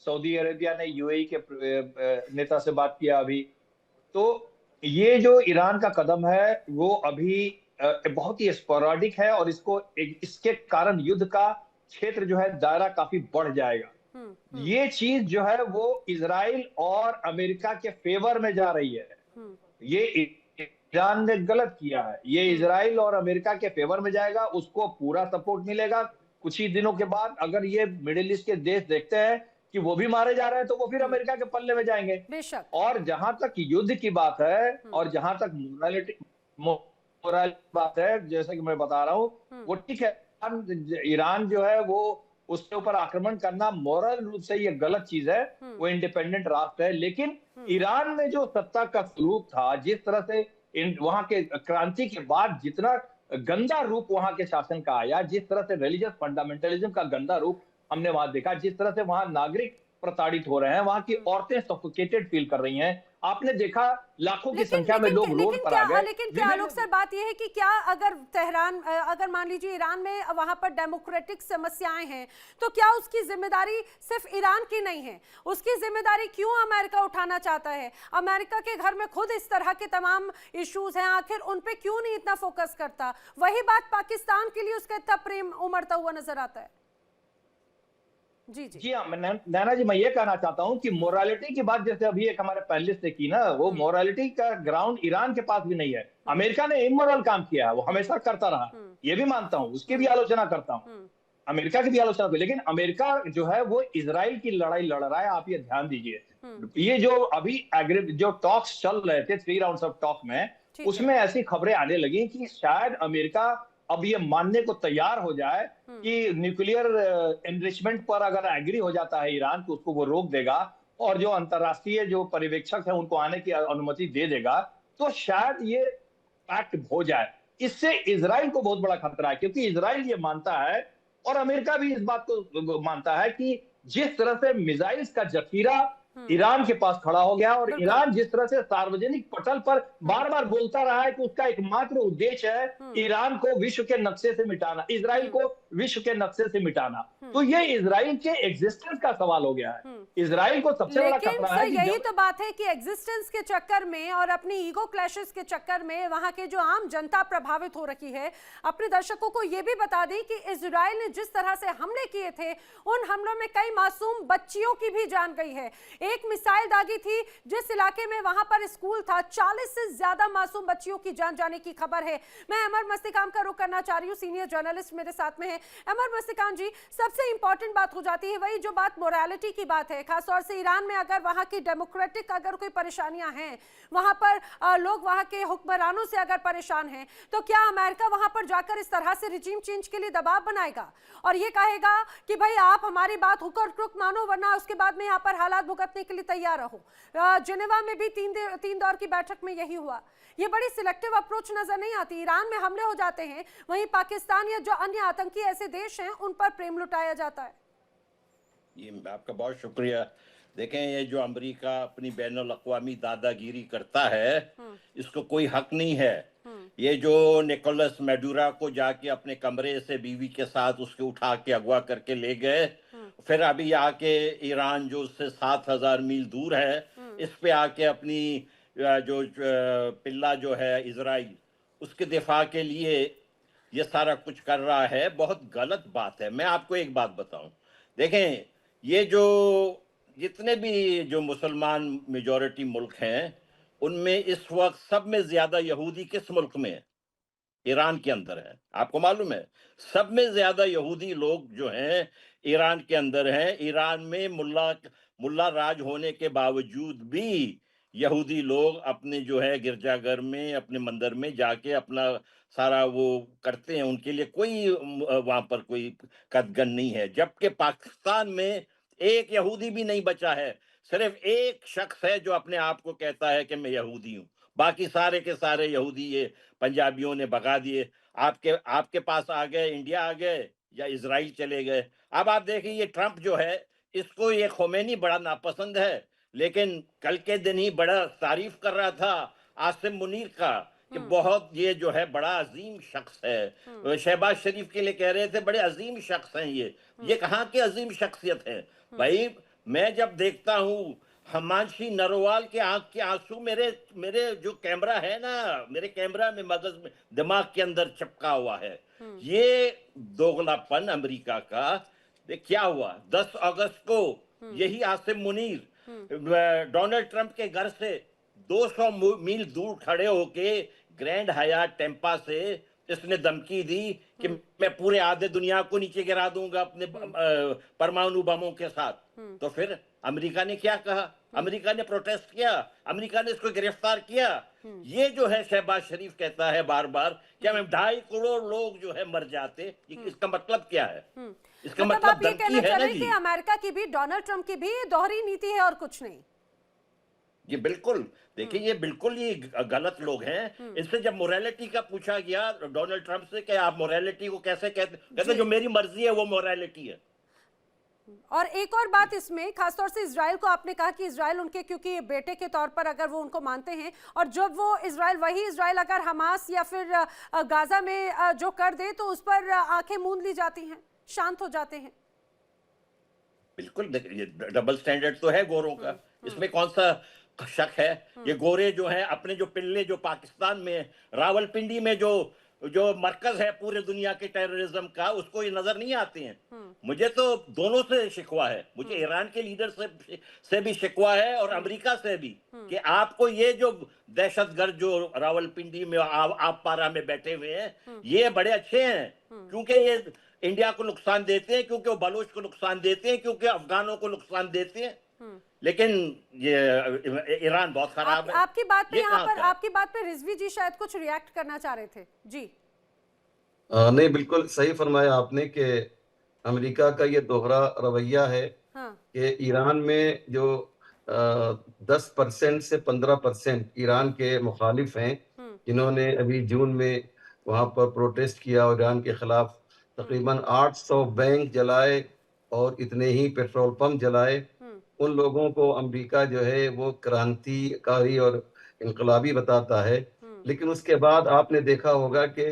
सऊदी अरेबिया ने UAE के नेता से बात किया अभी। तो ये जो ईरान का कदम है वो अभी बहुत ही स्पोराडिक है और इसके कारण युद्ध का क्षेत्र जो है दायरा काफी बढ़ जाएगा। ये चीज जो है वो इजराइल और अमेरिका के फेवर में जा रही है। ये ईरान ने गलत किया है, ये इजराइल और अमेरिका के फेवर में जाएगा, उसको पूरा सपोर्ट मिलेगा। कुछ ही दिनों के बाद अगर ये मिडिल ईस्ट के देश देखते हैं कि वो भी मारे जा रहे हैं, तो वो फिर अमेरिका के पल्ले में जाएंगे। और जहां तक युद्ध की बात है और जहां तक मोरालिटी बात है, जैसे कि मैं बता रहा हूँ, वो ठीक है, ईरान जो है वो उसके ऊपर आक्रमण करना मोरल रूप से ये गलत चीज है, वो इंडिपेंडेंट राष्ट्र है। लेकिन ईरान में जो सत्ता का स्वरूप था, जिस तरह से वहां के क्रांति के बाद जितना गंदा रूप वहां के शासन का आया, जिस तरह से रिलीजियस फंडामेंटलिज्म का गंदा रूप हमने वहां देखा, जिस तरह से वहां नागरिक प्रताड़ित हो रहे हैं, वहां की औरतें सफोकेटेड फील कर रही हैं, आपने देखा लाखों की संख्या में लोग रोड पर आ गए। लेकिन क्या आलोक सर, बात यह है कि क्या अगर मान लीजिए ईरान में वहां पर डेमोक्रेटिक समस्याएं हैं, तो क्या उसकी जिम्मेदारी सिर्फ ईरान की नहीं है? उसकी जिम्मेदारी क्यों अमेरिका उठाना चाहता है? अमेरिका के घर में खुद इस तरह के तमाम इश्यूज हैं, आखिर उन पे क्यों नहीं इतना फोकस करता? वही बात पाकिस्तान के लिए उसका इतना प्रेम उमड़ता हुआ नजर आता है। जी हाँ, नैना जी, मैं ये कहना चाहता हूं कि मोरालिटी की बात जैसे अभी एक हमारे पैनलिस्ट ने की ना, वो मोरालिटी का ग्राउंड ईरान के पास भी नहीं है। अमेरिका ने इमोरल काम किया है, वो हमेशा करता रहा, ये भी मानता हूं, उसकी भी आलोचना करता हूं, अमेरिका की भी आलोचना करता हूं। लेकिन अमेरिका जो है वो इजराइल की लड़ाई लड़ रहा है, आप ये ध्यान दीजिए। ये जो अभी जो टॉक्स चल रहे थे, 3 राउंड्स ऑफ टॉक में, उसमें ऐसी खबरें आने लगी कि शायद अमेरिका अब ये मानने को तैयार हो जाए कि न्यूक्लियर एनरिचमेंट पर अगर एग्री हो जाता है ईरान, तो उसको वो रोक देगा और जो अंतरराष्ट्रीय जो पर्यवेक्षक है उनको आने की अनुमति दे देगा, तो शायद ये एक्ट हो जाए। इससे इजराइल को बहुत बड़ा खतरा है, क्योंकि इजराइल ये मानता है और अमेरिका भी इस बात को मानता है कि जिस तरह से मिसाइल्स का जखीरा ईरान के पास खड़ा हो गया और बिल्कुल। ईरान जिस तरह से सार्वजनिक पटल पर बार बार बोलता रहा है कि उसका एकमात्र उद्देश्य है ईरान को विश्व के नक्शे से मिटाना, इजराइल को विश्व के नक्शे से मिटाना, तो ये इजराइल के एग्जिस्टेंस का सवाल हो गया है। इजराइल को सबसे बड़ा लेकिन खतरा सर है कि यही तो बात है कि एग्जिस्टेंस के चक्कर में और अपनी ईगो क्लैशेस के चक्कर में वहां के जो आम जनता प्रभावित हो रही है। अपने दर्शकों को यह भी बता दें कि इजराइल ने जिस तरह से हमले किए थे, उन हमलों में कई मासूम बच्चियों की भी जान गई है। एक मिसाइल दागी थी जिस इलाके में वहां पर स्कूल था, 40 से ज्यादा मासूम बच्चियों की जान जाने की खबर है। मैं अमर मस्तिकाम का रुख करना चाह रही हूँ, सीनियर जर्नलिस्ट मेरे साथ में है। अमर मस्तिकाम जी, सबसे इंपॉर्टेंट बात हो जाती है वही जो बात मोरालिटी की बात है, खासतौर से ईरान में अगर वहां की डेमोक्रेटिक अगर कोई परेशानियां हैं, वहां पर लोग वहां के हुक्मरानों से अगर परेशान हैं, तो क्या अमेरिका वहां पर जाकर इस तरह से रिजीम चेंज के लिए दबाव बनाएगा और ये कहेगा कि भाई आप हमारी बात हुक्म मानो वरना उसके बाद में यहाँ पर हालात भुगतने के लिए तैयार रहो? जिनेवा में भी तीन दौर की बैठक में यही हुआ। ये बड़ी सिलेक्टिव अप्रोच नजर नहीं आती। ईरान में हमले हो जाते हैं, वहीं पाकिस्तान या जो अन्य आतंकी ऐसे देश हैं उन पर प्रेम लुटाया जाता है। ये आपका बहुत शुक्रिया। देखें, ये जो अमेरिका अपनी बैनुल अक़वामी दादागिरी करता है, इसको कोई हक नहीं है। ये जो निकोलस मैडुरा को जाके अपने कमरे से बीवी के साथ उसके उठा के अगवा करके ले गए, फिर अभी आके ईरान जो उससे 7,000 मील दूर है, इस पे आके अपनी जो पिल्ला जो है इजराइल, उसके दिफा के लिए ये सारा कुछ कर रहा है, बहुत गलत बात है। मैं आपको एक बात बताऊं, देखें, ये जो जितने भी जो मुसलमान मेजॉरिटी मुल्क हैं, उनमें इस वक्त सब में ज्यादा यहूदी किस मुल्क में है? ईरान के अंदर है। आपको मालूम है, सब में ज्यादा यहूदी लोग जो हैं ईरान के अंदर हैं। ईरान में मुल्ला राज होने के बावजूद भी यहूदी लोग अपने जो है गिरजाघर में, अपने मंदिर में जाके अपना सारा वो करते हैं। उनके लिए कोई वहां पर कोई कदगन नहीं है। जबकि पाकिस्तान में एक यहूदी भी नहीं बचा है। सिर्फ एक शख्स है जो अपने आप को कहता है कि मैं यहूदी हूँ। बाकी सारे के सारे यहूदी ये पंजाबियों ने भगा दिए। आपके पास आ गए, इंडिया आ गए या इजराइल चले गए। अब आप देखिए, ये ट्रंप जो है, इसको ये खोमेनी बड़ा नापसंद है, लेकिन कल के दिन ही बड़ा तारीफ कर रहा था आसिम मुनीर का कि बहुत ये जो है बड़ा अजीम शख्स है। शहबाज शरीफ के लिए कह रहे थे बड़े अजीम शख्स हैं ये कहाँ की अजीम शख्सियत है भाई? मैं जब देखता हूँ हिमांशी नरोवाल के आंख के आंसू मेरे जो कैमरा है ना, मेरे कैमरा में मगज में दिमाग के अंदर चिपका हुआ है। ये दोगलापन अमेरिका का। क्या हुआ 10 अगस्त को? यही आसिम मुनीर डोनाल्ड ट्रंप के घर से 200 मील दूर खड़े होके ग्रैंड हयात टेम्पा से इसने धमकी दी कि मैं पूरे आधे दुनिया को नीचे गिरा दूंगा अपने परमाणु बमों के साथ। तो फिर अमेरिका ने क्या कहा? अमेरिका ने प्रोटेस्ट किया, अमेरिका ने इसको गिरफ्तार किया। ये जो है शहबाज शरीफ कहता है बार बार कि हमें 2.5 करोड़ लोग जो है मर जाते। इसका मतलब क्या है? इसका मतलब आप ये कहना चाह रहे हैं कि अमेरिका की भी, डोनाल्ड ट्रंप की भी दोहरी नीति है और कुछ नहीं? ये बिल्कुल, देखिए, ये बिल्कुल ये गलत लोग हैं। इससे जब मोरालिटी का पूछा गया डोनाल्ड ट्रंप से कि आप मोरालिटी को कैसे कहते जो मेरी मर्जी है वो मोरालिटी है। और एक और बात इसमें, खासतौर से इजराइल को आपने कहा कि इजराइल उनके क्योंकि बेटे के तौर पर अगर वो उनको मानते हैं, और जब वो वही इजराइल अगर हमास या फिर गाजा में जो कर दे तो उस पर आंखें मूंद ली जाती हैं, शांत हो जाते हैं। बिल्कुल, ये डबल स्टैंडर्ड तो है गोरों का, इसमें कौन सा शक है? ये गोरे जो है अपने जो पिल्ले जो पाकिस्तान में रावलपिंडी में जो मरकज है पूरे दुनिया के टेररिज्म का, उसको ये नजर नहीं आते हैं। मुझे तो दोनों से शिकवा है, मुझे ईरान के लीडर से भी शिकवा है और अमेरिका से भी, कि आपको ये जो दहशतगर्द जो रावलपिंडी में आप पारा में बैठे हुए हैं, ये बड़े अच्छे हैं क्योंकि ये इंडिया को नुकसान देते हैं, क्योंकि वो बलोच को नुकसान देते हैं, क्योंकि अफगानों को नुकसान देते हैं। लेकिन ये ईरान बहुत खराब है। आपकी बात पे यहाँ पर आपकी बात पे रिजवी जी शायद कुछ रिएक्ट करना चाह रहे थे जी। नहीं, बिल्कुल सही फरमाया आपने कि अमेरिका का ये दोहरा रवैया है कि ईरान में जो 10% से 15% ईरान के मुखालिफ हैं, जिन्होंने अभी जून में वहां पर प्रोटेस्ट किया और ईरान के खिलाफ। तकरीबन 800 बैंक जलाए और इतने ही पेट्रोल पंप जलाए। उन लोगों को अमेरिका जो है वो क्रांतिकारी और इनकलाबी बताता है। लेकिन उसके बाद आपने देखा होगा कि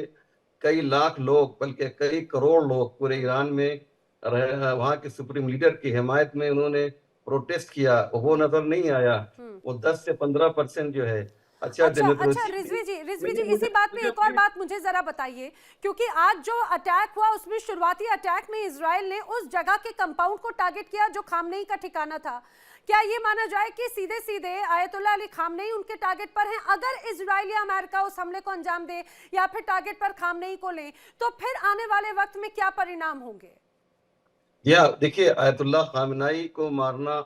कई लाख लोग, बल्कि कई करोड़ लोग पूरे ईरान में वहां के सुप्रीम लीडर की हिमायत में उन्होंने प्रोटेस्ट किया, वो नजर नहीं आया। वो 10 से 15% जो है। अच्छा, अच्छा अच्छा, डेमोक्रेसी रिजवी जी, मुझे इसी बात पे मुझे एक और अपनी बात मुझे जरा बताइए, क्योंकि आज जो अटैक हुआ उसमें शुरुआती अटैक में इजराइल ने उस जगह के कंपाउंड को टारगेट किया जो खामनेई का ठिकाना था। क्या ये माना जाए कि सीधे सीधे आयतुल्ला अली खामनेई उनके टारगेट पर हैं? अगर इजराइल या अमेरिका उस हमले को अंजाम दे या फिर टारगेट पर खामनेई को ले, तो फिर आने वाले वक्त में क्या परिणाम होंगे? या देखिए, आयतुल्ला खामेनेई को मारना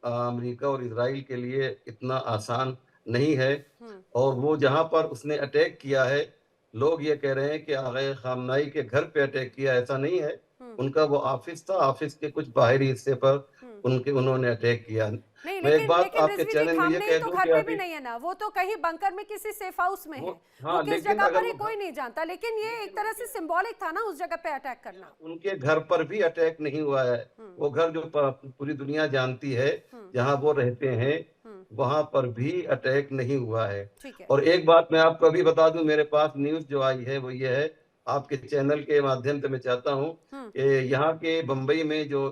अमेरिका और इजराइल के लिए इतना आसान नहीं है। और वो जहां पर उसने अटैक किया है, लोग ये कह रहे हैं कि आगे खामेनेई के घर पे अटैक किया, ऐसा नहीं है। उनका वो ऑफिस था, ऑफिस के कुछ बाहरी हिस्से पर उन्होंने अटैक किया। नहीं, मैं एक लेकिन बात लेकिन आपके रिजवी जी, चैनल में ये खामनेई कह तो दूं घर कि पे भी अभी नहीं है ना, वो तो कहीं बंकर में किसी सेफ हाउस में है। हाँ, वो किस लेकिन जगह अगर पर है वो कोई नहीं जानता, लेकिन ये एक तरह से सिंबॉलिक था ना उस जगह पे अटैक करना। उनके घर पर भी अटैक नहीं हुआ है। वो घर जो पूरी दुनिया जानती है, जहां वो रहते हैं, वहां पर भी अटैक नहीं हुआ है। ठीक है। और एक बात मैं आपको अभी बता दूं, मेरे पास न्यूज जो आई है वो ये है, आपके चैनल के माध्यम से मैं चाहता हूं कि यहाँ के बंबई में जो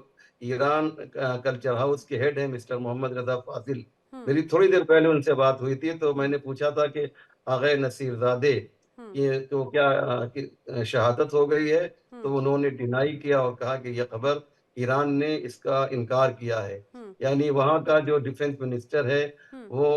ईरान कल्चर हाउस के हेड है मिस्टर मोहम्मद रजा फाजिल, मेरी थोड़ी देर पहले उनसे बात हुई थी, तो मैंने पूछा था कि आगे नसीरजादे ये तो क्या शहादत हो गई है? तो उन्होंने डिनाई किया और कहा कि यह खबर ईरान ने इसका इनकार किया है। यानी वहां का जो डिफेंस मिनिस्टर है वो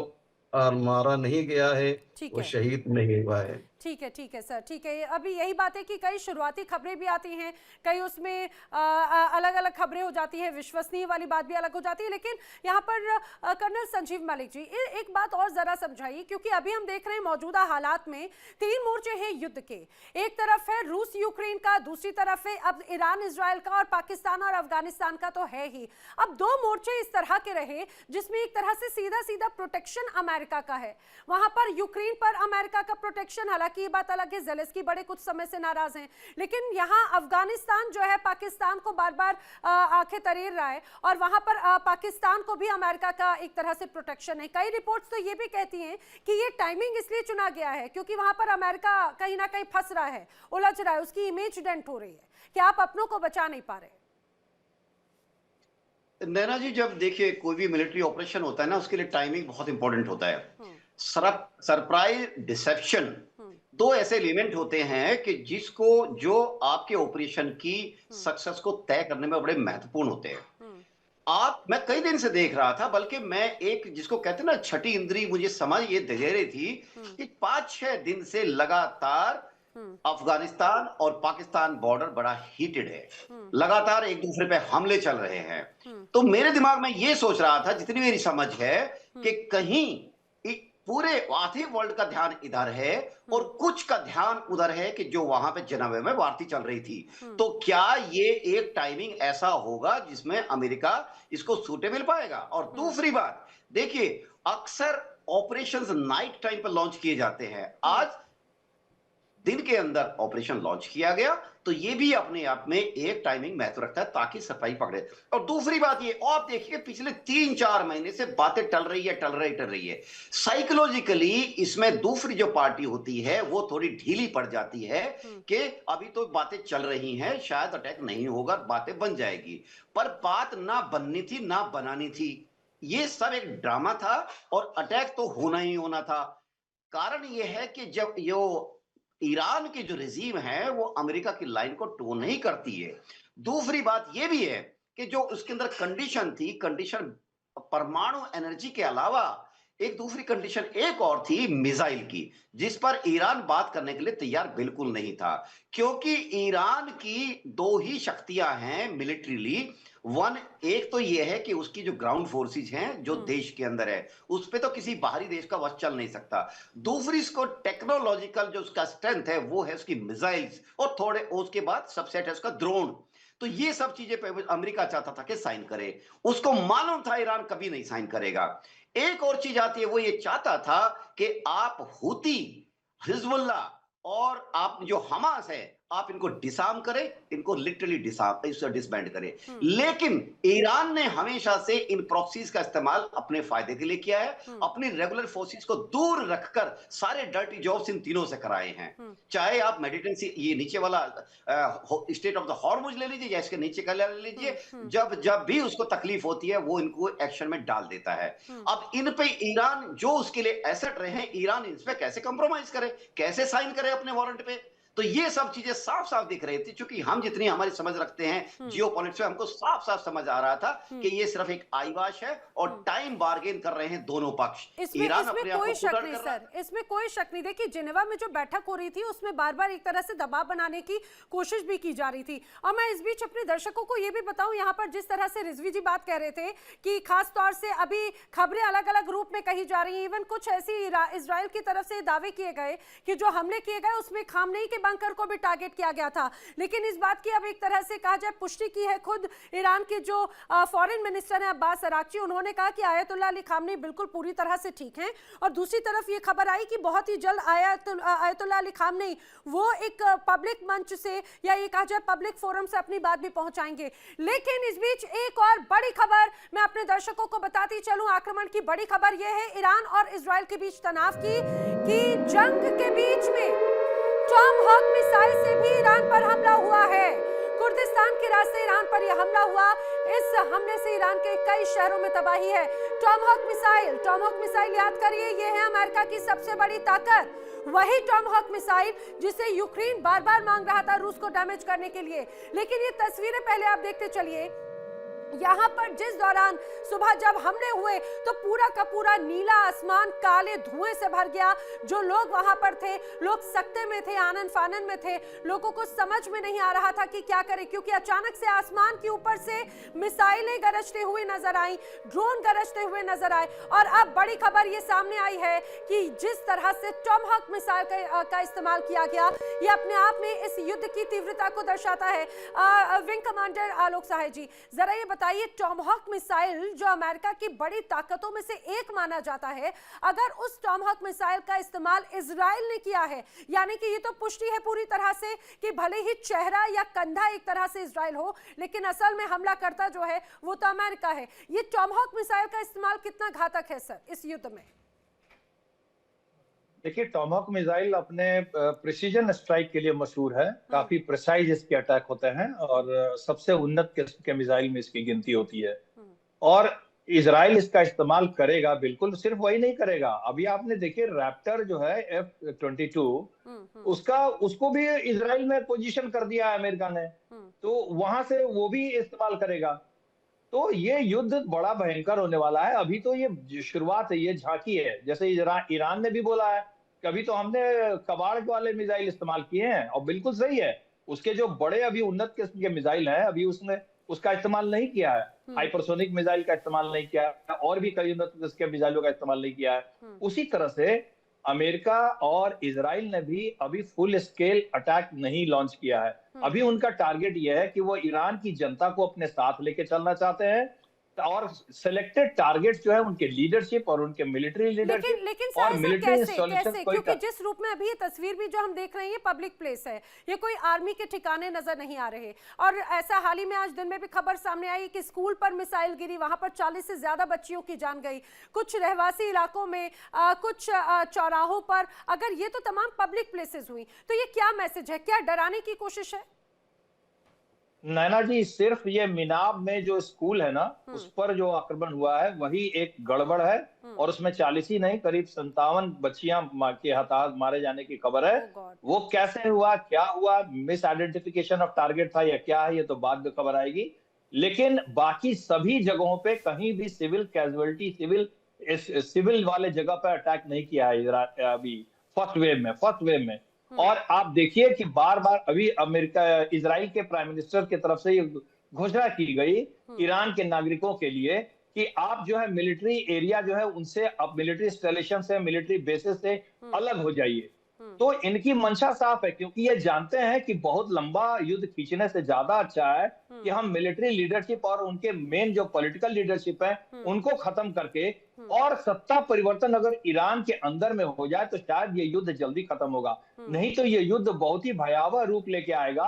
मारा नहीं गया है, ठीक वो है। शहीद नहीं हुआ है। ठीक है सर, ठीक है। अभी यही बात है कि कई शुरुआती खबरें भी आती हैं, कई उसमें अलग अलग खबरें हो जाती हैं, विश्वसनीय वाली बात भी अलग हो जाती है। लेकिन यहाँ पर कर्नल संजीव मलिक जी, एक बात और जरा समझाइए, क्योंकि अभी हम देख रहे हैं मौजूदा हालात में 3 मोर्चे हैं युद्ध के। एक तरफ है रूस यूक्रेन का, दूसरी तरफ है अब ईरान इजराइल का, और पाकिस्तान और अफगानिस्तान का तो है ही। अब 2 मोर्चे इस तरह के रहे जिसमें एक तरह से सीधा सीधा प्रोटेक्शन अमेरिका का है। वहां पर यूक्रेन पर अमेरिका का प्रोटेक्शन, हालांकि ये बात अलग है, ज़ेलेंस्की बड़े कुछ समय से नाराज हैं, लेकिन यहां अफगानिस्तान जो है पाकिस्तान को बार बार आंखें तरेर रहा है, और वहां पर पाकिस्तान को भी अमेरिका का एक तरह से प्रोटेक्शन है। कई रिपोर्ट्स तो ये भी कहती हैं कि ये टाइमिंग इसलिए चुना गया है क्योंकि वहां पर अमेरिका कहीं ना कहीं फंस रहा है, उलझ रहा है, उसकी इमेज डेंट हो रही है कि आप अपनों को बचा नहीं पा रहे। नैना जी, जब देखिए कोई भी मिलिट्री ऑपरेशन होता है ना, उसके लिए टाइमिंग बहुत इंपॉर्टेंट होता है। सरप्राइज, डिसेप्शन, 2 ऐसे एलिमेंट होते हैं कि जो आपके ऑपरेशन की सक्सेस को तय करने में बड़े महत्वपूर्ण होते हैं। मैं कई दिन से देख रहा था, बल्कि मैं एक जिसको कहते हैं ना छठी इंद्री, मुझे समझ ये दे रही थी कि 5-6 दिन से लगातार अफगानिस्तान और पाकिस्तान बॉर्डर बड़ा हीटेड है, लगातार एक दूसरे पे हमले चल रहे हैं। तो मेरे दिमाग में ये सोच रहा था, जितनी मेरी समझ है, कि कहीं पूरे आधे वर्ल्ड का ध्यान इधर है और कुछ का ध्यान उधर है कि जो वहां पे जनाबे में वार्ता चल रही थी। तो क्या ये एक टाइमिंग ऐसा होगा जिसमें अमेरिका इसको सूटेबल पाएगा? और दूसरी बात देखिए, अक्सर ऑपरेशंस नाइट टाइम पर लॉन्च किए जाते हैं। आज दिन के अंदर ऑपरेशन लॉन्च किया गया, तो ये भी अपने आप में एक टाइमिंग महत्व रखता है ताकि सफाई पकड़े। और दूसरी बात ये, आप देखिए पिछले 3-4 महीने से बातें टल रही है। साइकोलॉजिकली इसमें दूसरी जो पार्टी होती है वो थोड़ी ढीली पड़ जाती है कि अभी तो बातें चल रही हैं, शायद अटैक नहीं होगा, बातें बन जाएगी। पर बात ना बननी थी ना बनानी थी, ये सब एक ड्रामा था और अटैक तो होना ही होना था। कारण यह है कि जब ईरान की जो रेजीम है वो अमेरिका की लाइन को टो नहीं करती है। दूसरी बात यह भी है कि जो उसके अंदर कंडीशन परमाणु एनर्जी के अलावा एक दूसरी कंडीशन एक और थी, मिसाइल की, जिस पर ईरान बात करने के लिए तैयार बिल्कुल नहीं था। क्योंकि ईरान की 2 ही शक्तियां हैं मिलिट्रीली। एक तो यह है कि उसकी जो ग्राउंड फोर्सेस हैं जो देश के अंदर है, उस पे तो किसी बाहरी देश का वश चल नहीं सकता। दूसरी इसको टेक्नोलॉजिकल जो उसका स्ट्रेंथ है वो है उसकी मिसाइल्स, और थोड़े उसके बाद सबसेट है उसका ड्रोन। तो ये सब चीजें पे अमेरिका चाहता था कि साइन करे, उसको मालूम था ईरान कभी नहीं साइन करेगा। एक और चीज आती है, वो ये चाहता था कि आप हुती, हिजबुल्लाह और आप जो हमास है आप इनको डिसआर्म करें, इनको लिटरली डिसबैंड करें। लेकिन ईरान ने हमेशा से इन प्रॉक्सीज का इस्तेमाल अपने फायदे के लिए किया है, अपनी रेगुलर फोर्सेस को दूर रखकर सारे डर्टी जॉब्स इन तीनों से कराए हैं। चाहे आप मेडिटेरेनियन सी ये नीचे वाला स्टेट ऑफ द हॉर्मुज ले लीजिए या इसके नीचे का ले लीजिए, जब जब भी उसको तकलीफ होती है वो इनको एक्शन में डाल देता है। अब इन पे ईरान जो उसके लिए एसेट रहे हैं, ईरान इस पे कैसे कंप्रोमाइज करे, कैसे साइन करे अपने वारंट पे, तो ये सब चीजें साफ साफ दिख रही थी। क्योंकि हम जितनी हमारी समझ रखते हैं जियोपॉलिटिक्स में, हमको साफ साफ समझ आ रहा था कि ये सिर्फ एक आईवाश है और टाइम बार्गेन कर रहे हैं दोनों पक्ष। इसमें कोई शक नहीं सर, इसमें कोई शक नहीं। देखिए जिनेवा में जो बैठक हो रही थी उसमें बार बार एक तरह से दबाव बनाने की कोशिश भी की जा रही थी। और मैं इस बीच अपने दर्शकों को ये भी बताऊं, यहाँ पर जिस तरह से रिजवी जी बात कह रहे थे कि खास तौर से अभी खबरें अलग अलग रूप में कही जा रही हैं, इवन कुछ ऐसी इजराइल की तरफ से दावे किए गए कि जो हमले किए गए उसमें खामनेई के बंकर को भी टारगेट किया गया था। लेकिन इस बात की अब एक तरह से कहा जाए पुष्टि की है खुद ईरान के जो फॉरेन मिनिस्टर हैं अब्बास अराक्ची, उन्होंने कहा कि आयतुल्लाह अली खामनेई बिल्कुल पूरी तरह से ठीक हैं। और दूसरी तरफ ये खबर आई कि बहुत ही जल्द आयतुल्लाह अली खामनेई वो एक पब्लिक मंच से या ये कहा जाए पब्लिक फोरम से अपनी बात भी पहुंचाएंगे। लेकिन इस बीच एक और बड़ी खबर मैं अपने दर्शकों को बताती चलूं, आक्रमण की बड़ी खबर यह है ईरान और इजराइल के बीच तनाव की, कि जंग के बीच में टॉमहॉक मिसाइल से भी ईरान पर हमला हुआ है। कुर्दिस्तान के रास्ते ईरान पर यह हमला हुआ। इस हमले से ईरान के कई शहरों में तबाही है। टॉमहॉक मिसाइल याद करिए, ये है अमेरिका की सबसे बड़ी ताकत। वही टॉमहॉक मिसाइल जिसे यूक्रेन बार बार मांग रहा था रूस को डैमेज करने के लिए। लेकिन ये तस्वीरें पहले आप देखते चलिए। यहाँ पर जिस दौरान सुबह जब हमले हुए तो पूरा का पूरा नीला आसमान काले धुएं से भर गया। जो लोग वहां पर थे, लोग सकते में थे, आनन फानन में थे, लोगों को समझ में नहीं आ रहा था कि क्या करें, क्योंकि अचानक से आसमान के ऊपर से मिसाइलें गरजते हुए नजर आई, ड्रोन गरजते हुए नजर आए। और अब बड़ी खबर ये सामने आई है कि जिस तरह से टॉमहॉक मिसाइल का इस्तेमाल किया गया, ये अपने आप में इस युद्ध की तीव्रता को दर्शाता है। विंग कमांडर आलोक सहाय जी, जरा ये बताइए, टॉमहॉक मिसाइल जो अमेरिका की बड़ी ताकतों में से एक माना जाता है, अगर उस टॉमहॉक मिसाइल का इस्तेमाल इजराइल ने किया है, यानी कि ये तो पुष्टि है पूरी तरह से कि भले ही चेहरा या कंधा एक तरह से इजराइल हो, लेकिन असल में हमला करता जो है वो तो अमेरिका है। ये टॉमहॉक मिसाइल का इस्तेमाल कितना घातक है सर इस युद्ध में? देखिए, टॉमहॉक मिसाइल अपने प्रिसीजन स्ट्राइक के लिए मशहूर है। काफी प्रिसाइज इसके अटैक होते हैं और सबसे उन्नत किस्म के मिसाइल में इसकी गिनती होती है। और इजराइल इसका इस्तेमाल करेगा, बिल्कुल सिर्फ वही नहीं करेगा। अभी आपने देखिए रैप्टर जो है F-22 उसको भी इजराइल में पोजीशन कर दिया है अमेरिका ने, तो वहां से वो भी इस्तेमाल करेगा। तो ये युद्ध बड़ा भयंकर होने वाला है। अभी तो ये शुरुआत है, ये झांकी है। जैसे ईरान ने भी बोला है कि अभी तो हमने कबाड़ वाले मिसाइल इस्तेमाल किए हैं, और बिल्कुल सही है। उसके जो बड़े अभी उन्नत किस्म के मिसाइल हैं, अभी उसने उसका इस्तेमाल नहीं किया है। हाइपरसोनिक मिसाइल का इस्तेमाल नहीं किया है, और भी कई उन्नत किस्म के मिसाइलों का इस्तेमाल नहीं किया है। उसी तरह से अमेरिका और इजराइल ने भी अभी फुल स्केल अटैक नहीं लॉन्च किया है। अभी उनका टारगेट यह है कि वो ईरान की जनता को अपने साथ लेके चलना चाहते हैं, और सिलेक्टेड टारगेट्स जो है उनके लीडरशिप और उनके मिलिट्री लीडरशिप लेकिन और मिलिट्री इंस्टॉलेशन। क्योंकि जिस रूप में अभी ये तस्वीर भी जो हम देख रहे हैं, ये पब्लिक प्लेस है, ये कोई आर्मी के ठिकाने नजर नहीं आ रहे। और ऐसा हाल ही में आज दिन में भी खबर सामने आई कि स्कूल पर मिसाइल गिरी, वहां पर 40 से ज्यादा बच्चियों की जान गई। कुछ रहवासी इलाकों में, कुछ चौराहों पर, अगर ये तो तमाम पब्लिक प्लेसेस हुई, तो ये क्या मैसेज है? क्या डराने की कोशिश है? नैना जी, सिर्फ ये मिनाब में जो स्कूल है ना, उस पर जो आक्रमण हुआ है वही एक गड़बड़ है। और उसमें 40 ही नहीं, करीब 57 बच्चियां के हाथ मारे जाने की खबर है। वो कैसे हुआ, क्या हुआ, मिस आइडेंटिफिकेशन ऑफ टारगेट था या क्या है, ये तो बाद में खबर आएगी। लेकिन बाकी सभी जगहों पे कहीं भी सिविल कैजुअलिटी, सिविल वाले जगह पर अटैक नहीं किया है अभी फर्स्ट वेव में। और आप देखिए कि बार बार अभी इजराइल के प्राइम मिनिस्टर की तरफ से ये घोषणा की गई ईरान के नागरिकों के लिए कि आप जो है मिलिट्री एरिया जो है उनसे, अब मिलिट्री इंस्टॉलेशन से, मिलिट्री बेसिस से अलग हो जाइए। तो इनकी मंशा साफ है, क्योंकि ये जानते हैं कि बहुत लंबा युद्ध खींचने से ज्यादा अच्छा है कि हम मिलिट्री लीडरशिप और उनके मेन जो पॉलिटिकल लीडरशिप है उनको खत्म करके और सत्ता परिवर्तन अगर ईरान के अंदर में हो जाए तो शायद ये युद्ध जल्दी खत्म होगा, नहीं तो ये युद्ध बहुत ही भयावह रूप लेके आएगा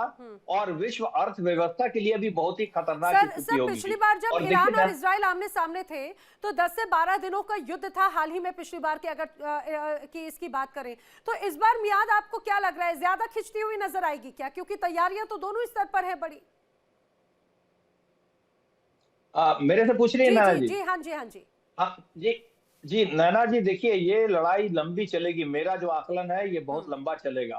और विश्व अर्थव्यवस्था के लिए भी बहुत ही खतरनाक स्थिति होगी। पिछली बार जब ईरान और इजराइल आमने सामने थे तो 10 से 12 दिनों का युद्ध था हाल ही में, पिछली बार की अगर की इसकी बात करें तो इस बार मियाद आपको क्या लग रहा है, ज्यादा खिंचती हुई नजर आएगी क्या, क्योंकि तैयारियां तो दोनों स्तर पर है बड़ी? मेरे से पूछ रही है नैना जी? जी हाँ जी, हाँ जी, हाँ जी जी नैना जी, देखिए ये लड़ाई लंबी चलेगी, मेरा जो आकलन है ये बहुत लंबा चलेगा।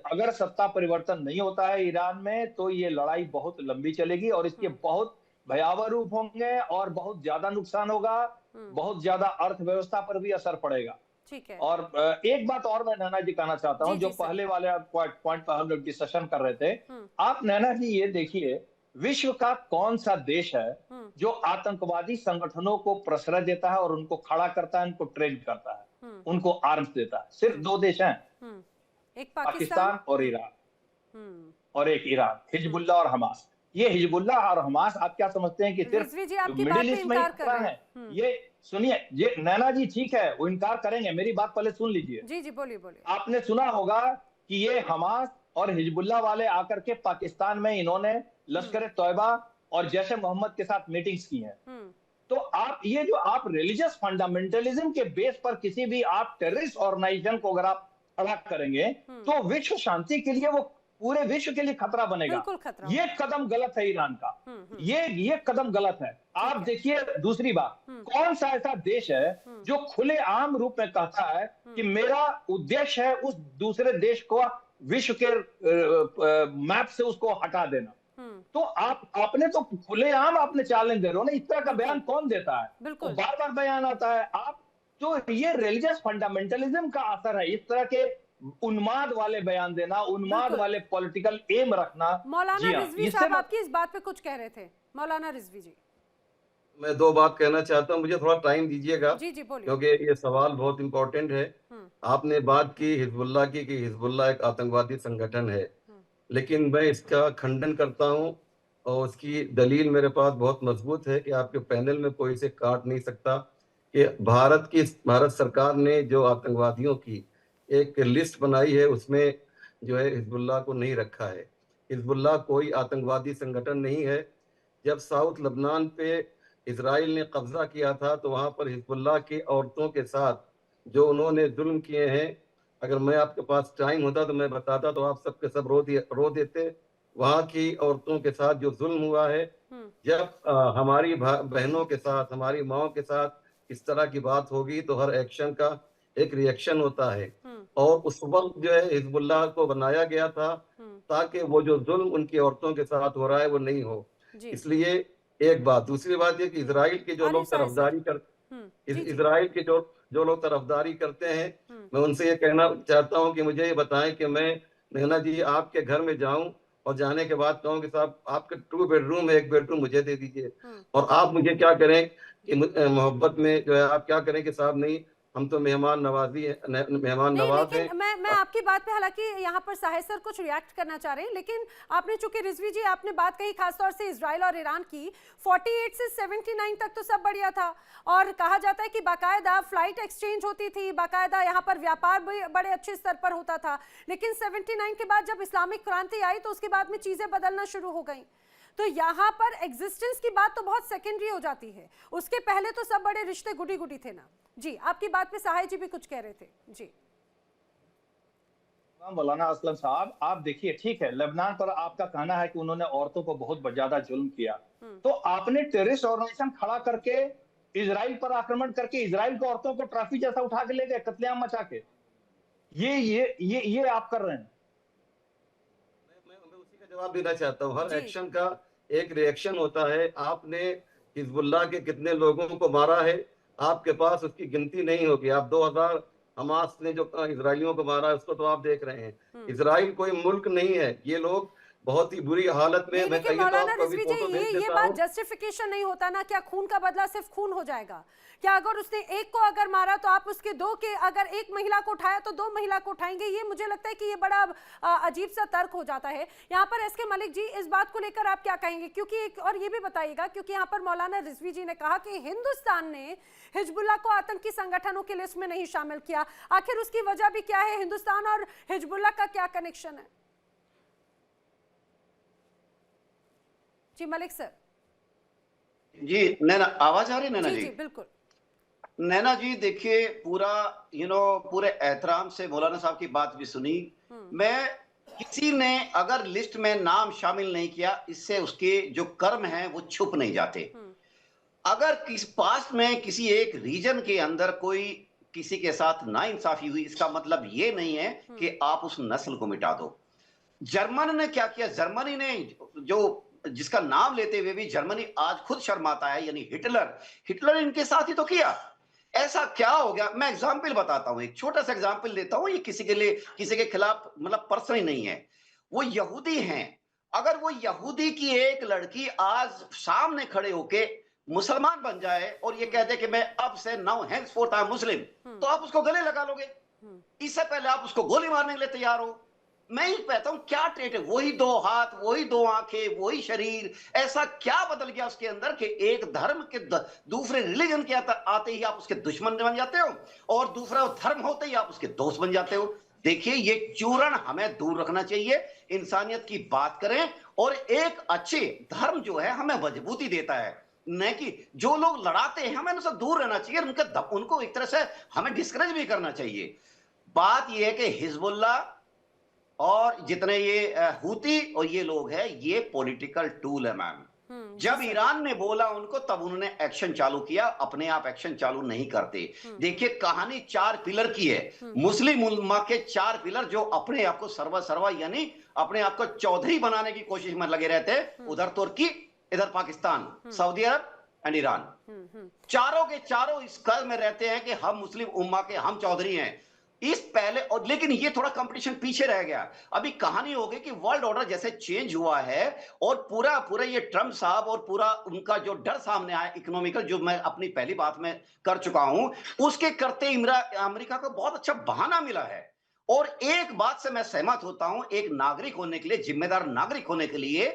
अगर सत्ता परिवर्तन नहीं होता है ईरान में तो ये लड़ाई बहुत लंबी चलेगी और इसके बहुत भयावह रूप होंगे और बहुत ज्यादा नुकसान होगा, बहुत ज्यादा अर्थव्यवस्था पर भी असर पड़ेगा। ठीक है। और एक बात और मैं नैना जी कहना चाहता हूँ, जो पहले वाले पॉइंट पर हम लोग डिस्कशन कर रहे थे, आप नैना जी ये देखिए विश्व का कौन सा देश है जो आतंकवादी संगठनों को प्रश्रय देता है और उनको खड़ा करता है, उनको ट्रेन करता है, उनको आर्म्स देता है? सिर्फ दो देश हैं, एक पाकिस्तान और ईरान, और एक ईरान, हिजबुल्ला और हमास। ये हिजबुल्ला और हमास आप क्या समझते हैं कि सिर्फ मिडिल ईस्ट में ही है? ये सुनिए, ये नैना जी ठीक है वो इनकार करेंगे, मेरी बात पहले सुन लीजिए। जी जी बोलिए बोलिए। आपने सुना होगा कि ये हमास और हिजबुल्ला वाले आकर के पाकिस्तान में इन्होंने लश्कर तौयबा और जैश मोहम्मद के साथ मीटिंग्स की हैं। तो आप ये जो आप रिलीजियस फंडामेंटलिज्म के बेस पर किसी भी आप टेररिस्ट ऑर्गेनाइजेशन को अगर आप खड़ा करेंगे तो विश्व शांति के लिए वो पूरे विश्व के लिए खतरा बनेगा। ये कदम गलत है ईरान का, ये कदम गलत है। आप देखिए दूसरी बात, कौन सा ऐसा देश है जो खुले आम रूप में कहता है कि मेरा उद्देश्य है उस दूसरे देश को विश्व के मैप से उसको हटा देना? तो आपने तो खुलेआम आपने चैलेंज दे रहे हो ना, इस तरह का बयान कौन देता है? तो बार बार बयान आता है। आप तो ये रिलीजियस फंडामेंटलिज्म का असर है, इस तरह के उन्माद वाले बयान देना, उन्माद वाले पॉलिटिकल एम रखना। मौलाना रिजवी साहब आपकी इस बात पे कुछ कह रहे थे। मौलाना रिजवी जी, मैं दो बात कहना चाहता हूँ, मुझे थोड़ा टाइम दीजिएगा। जी जी बोलिए। क्योंकि ये सवाल बहुत इंपॉर्टेंट है। आपने बात की हिजबुल्ला की कि हिजबुल्ला एक आतंकवादी संगठन है, लेकिन मैं इसका खंडन करता हूं और उसकी दलील मेरे पास बहुत मजबूत है कि आपके पैनल में कोई इसे काट नहीं सकता कि भारत सरकार ने जो आतंकवादियों की एक लिस्ट बनाई है उसमें जो है हिजबुल्ला को नहीं रखा है। हिजबुल्ला कोई आतंकवादी संगठन नहीं है। जब साउथ लबनान पे इजराइल ने कब्जा किया था तो वहां पर हिजबुल्ला की औरतों के साथ जो उन्होंने जुल्म किए हैं, अगर मैं आपके पास टाइम होता तो मैं बताता तो आप सबके सब रो देते। वहां की औरतों के साथ जो जुल्म हुआ है, जब हमारी बहनों के साथ, हमारी माओ के साथ इस तरह की बात होगी तो हर एक्शन का एक रिएक्शन होता है। और उस वक्त जो है हिजबुल्ला को बनाया गया था ताकि वो जो जुल्म उनकी औरतों के साथ हो रहा है वो नहीं हो। इसलिए एक बात। दूसरी बात ये कि इजराइल की जो लोग तरफदारी इजराइल के जो लोग तरफदारी करते हैं, मैं उनसे ये कहना चाहता हूं कि मुझे ये बताएं कि मैं नैना जी आपके घर में जाऊं और जाने के बाद कहूं कि साहब आपके 2 बेडरूम है, 1 बेडरूम मुझे दे दीजिए, और आप मुझे क्या करें कि मोहब्बत में जो है आप क्या करें कि साहब नहीं, हम तो मेहमान नवाज हैं। मैं आपकी बात पे हालांकि यहाँ पर साहिद सर कुछ रिएक्ट करना चाह रहे हैं, लेकिन आपने चूंकि रिजवी जी आपने बात कही खासतौर से इजराइल और ईरान की, 48 से 79 तक तो सब बढ़िया था और कहा जाता है कि बाकायदा फ्लाइट एक्सचेंज होती थी, बाकायदा यहाँ पर व्यापार भी बड़े अच्छे स्तर पर होता था। लेकिन 79 के बाद जब इस्लामिक क्रांति आई तो उसके बाद में चीजें बदलना शुरू हो गई। तो यहाँ पर एग्जिस्टेंस की बात तो बहुत सेकेंडरी हो जाती है, उसके पहले तो सब बड़े रिश्ते गुडी गुडी थे ना। जी आपकी बात पे साहिद जी भी कुछ कह रहे थे। जी मौलाना असलम साहब, आप देखिए ठीक है, लेबनान पर आपका कहना है कि उन्होंने औरतों को बहुत ज्यादा जुल्म किया, तो आपने टेररिस्ट ऑर्गेनाइजेशन खड़ा करके इजराइल पर आक्रमण करके इजराइल को औरतों को ट्रॉफी जैसा उठा के ले गए, कत्लेआम मचा के। ये आप कर रहे हैं। मैं उसी का जवाब देना चाहता हूँ। हर एक्शन का एक रिएक्शन होता है। आपने हिजबुल्ला के कितने लोगों को मारा है आपके पास उसकी गिनती नहीं होगी। आप 2000 हमास ने जो इजरायलियों को मारा है उसको तो आप देख रहे हैं। इजराइल कोई मुल्क नहीं है। ये लोग बहुत ही बुरी हालत में। नहीं, मैं लेकिन कहिए तो मौलाना आपको अभी रिजवी फोटो जी, भेज ये देता बात हूँ। जस्टिफिकेशन नहीं होता ना? क्या खून का बदला सिर्फ खून हो जाएगा? क्या अगर उसने एक को अगर मारा तो आप उसके दो के, अगर एक महिला को उठाया तो दो महिला को उठाएंगे? ये मुझे लगता है कि ये बड़ा अजीब सा तर्क हो जाता है। यहाँ पर एसके मलिक जी, इस बात को लेकर आप क्या कहेंगे? क्योंकि एक और ये भी बताइएगा, क्योंकि यहाँ पर मौलाना रिजवी जी ने कहा कि हिंदुस्तान ने हिजबुल्लाह को आतंकी संगठनों की लिस्ट में नहीं शामिल किया। आखिर उसकी वजह भी क्या है? हिंदुस्तान और हिजबुल्लाह का क्या कनेक्शन है? जी मलिक सर। जी नैना, आवाज आ रही है नैना जी जी? जी बिल्कुल। नैना जी देखिए, पूरा पूरे एहतराम से मौलाना साहब की बात भी सुनी। मैं, किसी ने अगर लिस्ट में नाम शामिल नहीं किया, इससे उसके जो कर्म हैं वो छुप नहीं जाते। अगर किस पास में किसी एक रीजन के अंदर कोई किसी के साथ नाइंसाफी हुई, इसका मतलब ये नहीं है कि आप उस नस्ल को मिटा दो। जर्मन ने क्या किया? जर्मनी ने, जो जिसका नाम लेते हुए भी जर्मनी आज खुद शर्माता है, यानी हिटलर, हिटलर इनके साथ ही तो किया। ऐसा क्या हो गया? मैं एग्जाम्पल बताता हूं, एक छोटा सा एग्जाम्पल देता हूं। ये किसी के लिए, किसी के खिलाफ मतलब पर्सनली नहीं है। वो यहूदी हैं। अगर वो यहूदी की एक लड़की आज सामने खड़े होके मुसलमान बन जाए और ये कह दे कि मैं अब से नाउ हेंसफोर्थ आई एम मुस्लिम, तो आप उसको गले लगा लोगे? इससे पहले आप उसको गोली मारने के लिए तैयार हो। मैं ही कहता हूं, क्या ट्रेट है? वही दो हाथ, वही दो आंखें, वही शरीर। ऐसा क्या बदल गया उसके अंदर कि एक धर्म के दूसरे रिलीजन के आते ही आप उसके दुश्मन बन जाते हो, और दूसरा धर्म होते ही आप उसके दोस्त बन जाते हो। देखिए, ये चूरण हमें दूर रखना चाहिए। इंसानियत की बात करें, और एक अच्छे धर्म जो है हमें मजबूती देता है, न कि जो लोग लड़ाते हैं हमें उनसे दूर रहना चाहिए। उनको एक तरह से हमें डिस्करेज भी करना चाहिए। बात यह है कि हिजबुल्लाह और जितने ये हूती और ये लोग हैं, ये पॉलिटिकल टूल है मैम। जब ईरान ने बोला उनको, तब उन्होंने एक्शन चालू किया। अपने आप एक्शन चालू नहीं करते। देखिए, कहानी 4 पिलर की है। मुस्लिम उम्मा के 4 पिलर, जो अपने आप को सर्वा यानी अपने आप को चौधरी बनाने की कोशिश में लगे रहते हैं। उधर तुर्की, इधर Pakistan, Saudi Arab and Iran. चारों के चारों इस कद में रहते हैं कि हम मुस्लिम उम्मा के हम चौधरी हैं। इस पहले, और लेकिन ये थोड़ा कंपटीशन पीछे रह गया। अभी कहानी हो गई कि वर्ल्ड ऑर्डर जैसे चेंज हुआ है, और पूरा ये ट्रम्प साहब और पूरा उनका जो डर सामने आया इकोनॉमिकल, जो मैं अपनी पहली बात में कर चुका हूं, उसके करते अमेरिका को बहुत अच्छा बहाना मिला है। और एक बात से मैं सहमत होता हूं, एक नागरिक होने के लिए, जिम्मेदार नागरिक होने के लिए,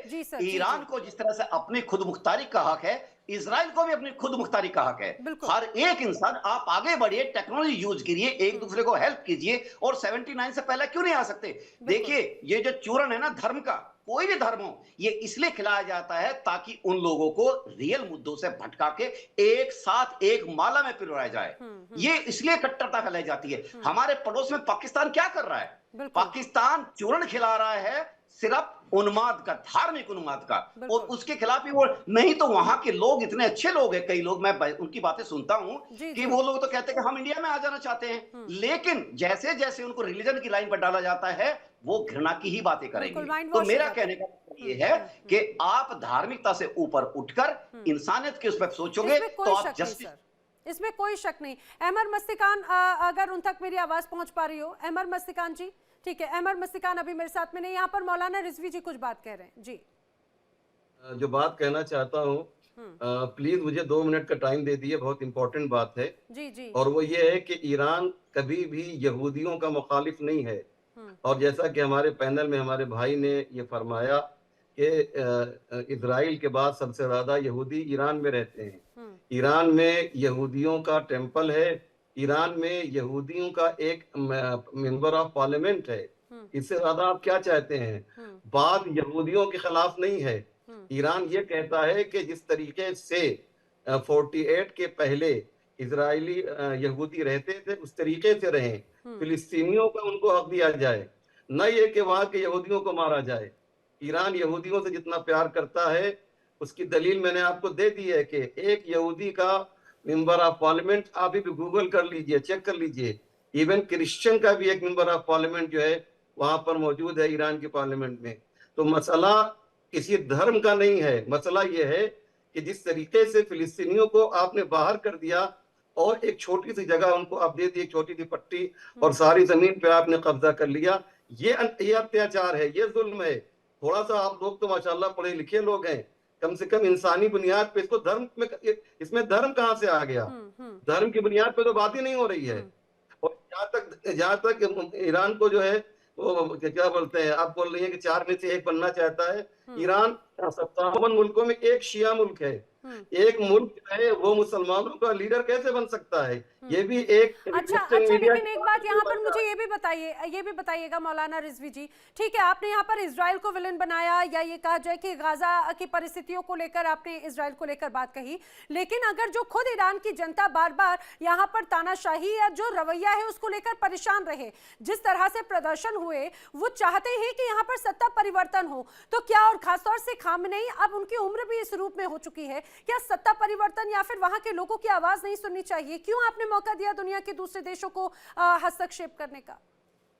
ईरान को जिस तरह से अपनी खुद मुख्तारी का हक है, इजराइल को भी अपनी खुद मुख्तारी का हक है। हर एक इंसान, आप आगे बढ़िए, टेक्नोलॉजी यूज करिए, एक दूसरे को हेल्प कीजिए, और 79 से पहले क्यों नहीं आ सकते? देखिए, ये जो चूरण है ना धर्म का, कोई भी धर्म हो, ये इसलिए खिलाया जाता है ताकि उन लोगों को रियल मुद्दों से भटका के एक साथ एक माला में पिरोया जाए। ये इसलिए कट्टरता फैलाई जाती है। हमारे पड़ोस में पाकिस्तान क्या कर रहा है? पाकिस्तान चूरण खिला रहा है सिर्फ उन्माद का, धार्मिक उन्माद का, और उसके खिलाफ ही वो, नहीं तो वहां के लोग इतने अच्छे लोग हैं, कई लोग, मैं उनकी बातें सुनता हूं कि वो लोग तो कहते हैं कि हम इंडिया में आ जाना चाहते हैं, लेकिन जैसे जैसे उनको रिलीजन की लाइन पर डाला जाता है, वो घृणा की ही बातें करेंगे। तो मेरा कहने का ये है कि आप धार्मिकता से ऊपर उठकर इंसानियत के उस पर सोचोगे तो आप जस्टिस, इसमें कोई शक नहीं। अहमर मस्तिकान, अगर उन तक मेरी आवाज पहुंच पा रही हो, अहमर मस्तिकान जी, ठीक है। अहमर मस्तिकान अभी मेरे साथ में नहीं, यहाँ पर मौलाना रिजवी जी कुछ बात कह रहे हैं। जी, जो बात कहना चाहता हूँ, प्लीज मुझे 2 मिनट का टाइम दे दिए, बहुत इंपॉर्टेंट बात है। जी जी। और वो ये है कि ईरान कभी भी यहूदियों का मुखालिफ नहीं है, और जैसा कि हमारे पैनल में हमारे भाई ने ये फरमाया कि इजराइल के बाद सबसे ज्यादा यहूदी ईरान में रहते हैं। ईरान में यहूदियों का टेम्पल है, ईरान में यहूदियों का एक मेंबर ऑफ पार्लियामेंट है। इससे ज्यादा आप क्या चाहते हैं? बात यहूदियों के खिलाफ नहीं है। ईरान ये कहता है कि जिस तरीके से 48 के पहले इजरायली यहूदी रहते थे, उस तरीके से रहें, फिलिस्तीनियों का उनको हक दिया जाए, न ये कि वहां के यहूदियों को मारा जाए। ईरान यहूदियों से जितना प्यार करता है, उसकी दलील मैंने आपको दे दी है कि एक यहूदी का मेंबर ऑफ पार्लियामेंट, आप भी गूगल कर लीजिए, चेक कर लीजिए, इवन क्रिश्चियन का भी एक मेंबर ऑफ पार्लियामेंट जो है वहां पर मौजूद है ईरान के पार्लियामेंट में। तो मसला किसी धर्म का नहीं है, मसला यह है कि जिस तरीके से फिलिस्तीनियों को आपने बाहर कर दिया और एक छोटी सी जगह उनको आप दे दी, एक छोटी सी पट्टी, और सारी जमीन पे आपने कब्जा कर लिया, ये अत्याचार है, ये जुल्म है। थोड़ा सा आप लोग तो माशाल्लाह पढ़े लिखे लोग हैं, कम से कम इंसानी बुनियाद पे इसको धर्म में, इसमें धर्म कहाँ से आ गया? धर्म की बुनियाद पे तो बात ही नहीं हो रही है। और जहाँ तक ईरान को जो है वो क्या बोलते हैं, आप बोल रही हैं कि 4 में से 1 बनना चाहता है। ईरान 57 मुल्कों में एक शिया मुल्क है, एक मुल्क है वो मुसलमानों का लीडर कैसे बन सकता है? ये भी एक अच्छा, लेकिन एक बात यहाँ पर मुझे ये भी बताइएगा मौलाना रिजवी जी, ठीक है आपने यहाँ पर इजराइल को विलन बनाया, या ये कहा जाए कि गाजा की परिस्थितियों को लेकर आपने इजराइल को लेकर बात कही, लेकिन अगर जो खुद ईरान की जनता बार बार यहाँ पर तानाशाही या जो रवैया है उसको लेकर परेशान रहे, जिस तरह से प्रदर्शन हुए, वो चाहते हैं कि यहाँ पर सत्ता परिवर्तन हो, तो क्या, और खासतौर से खामनेई, अब उनकी उम्र भी इस रूप में हो चुकी है, क्या सत्ता परिवर्तन या फिर वहां के लोगों की आवाज नहीं सुननी चाहिए? क्यों आपने मौका दिया दुनिया के दूसरे देशों को हस्तक्षेप करने का?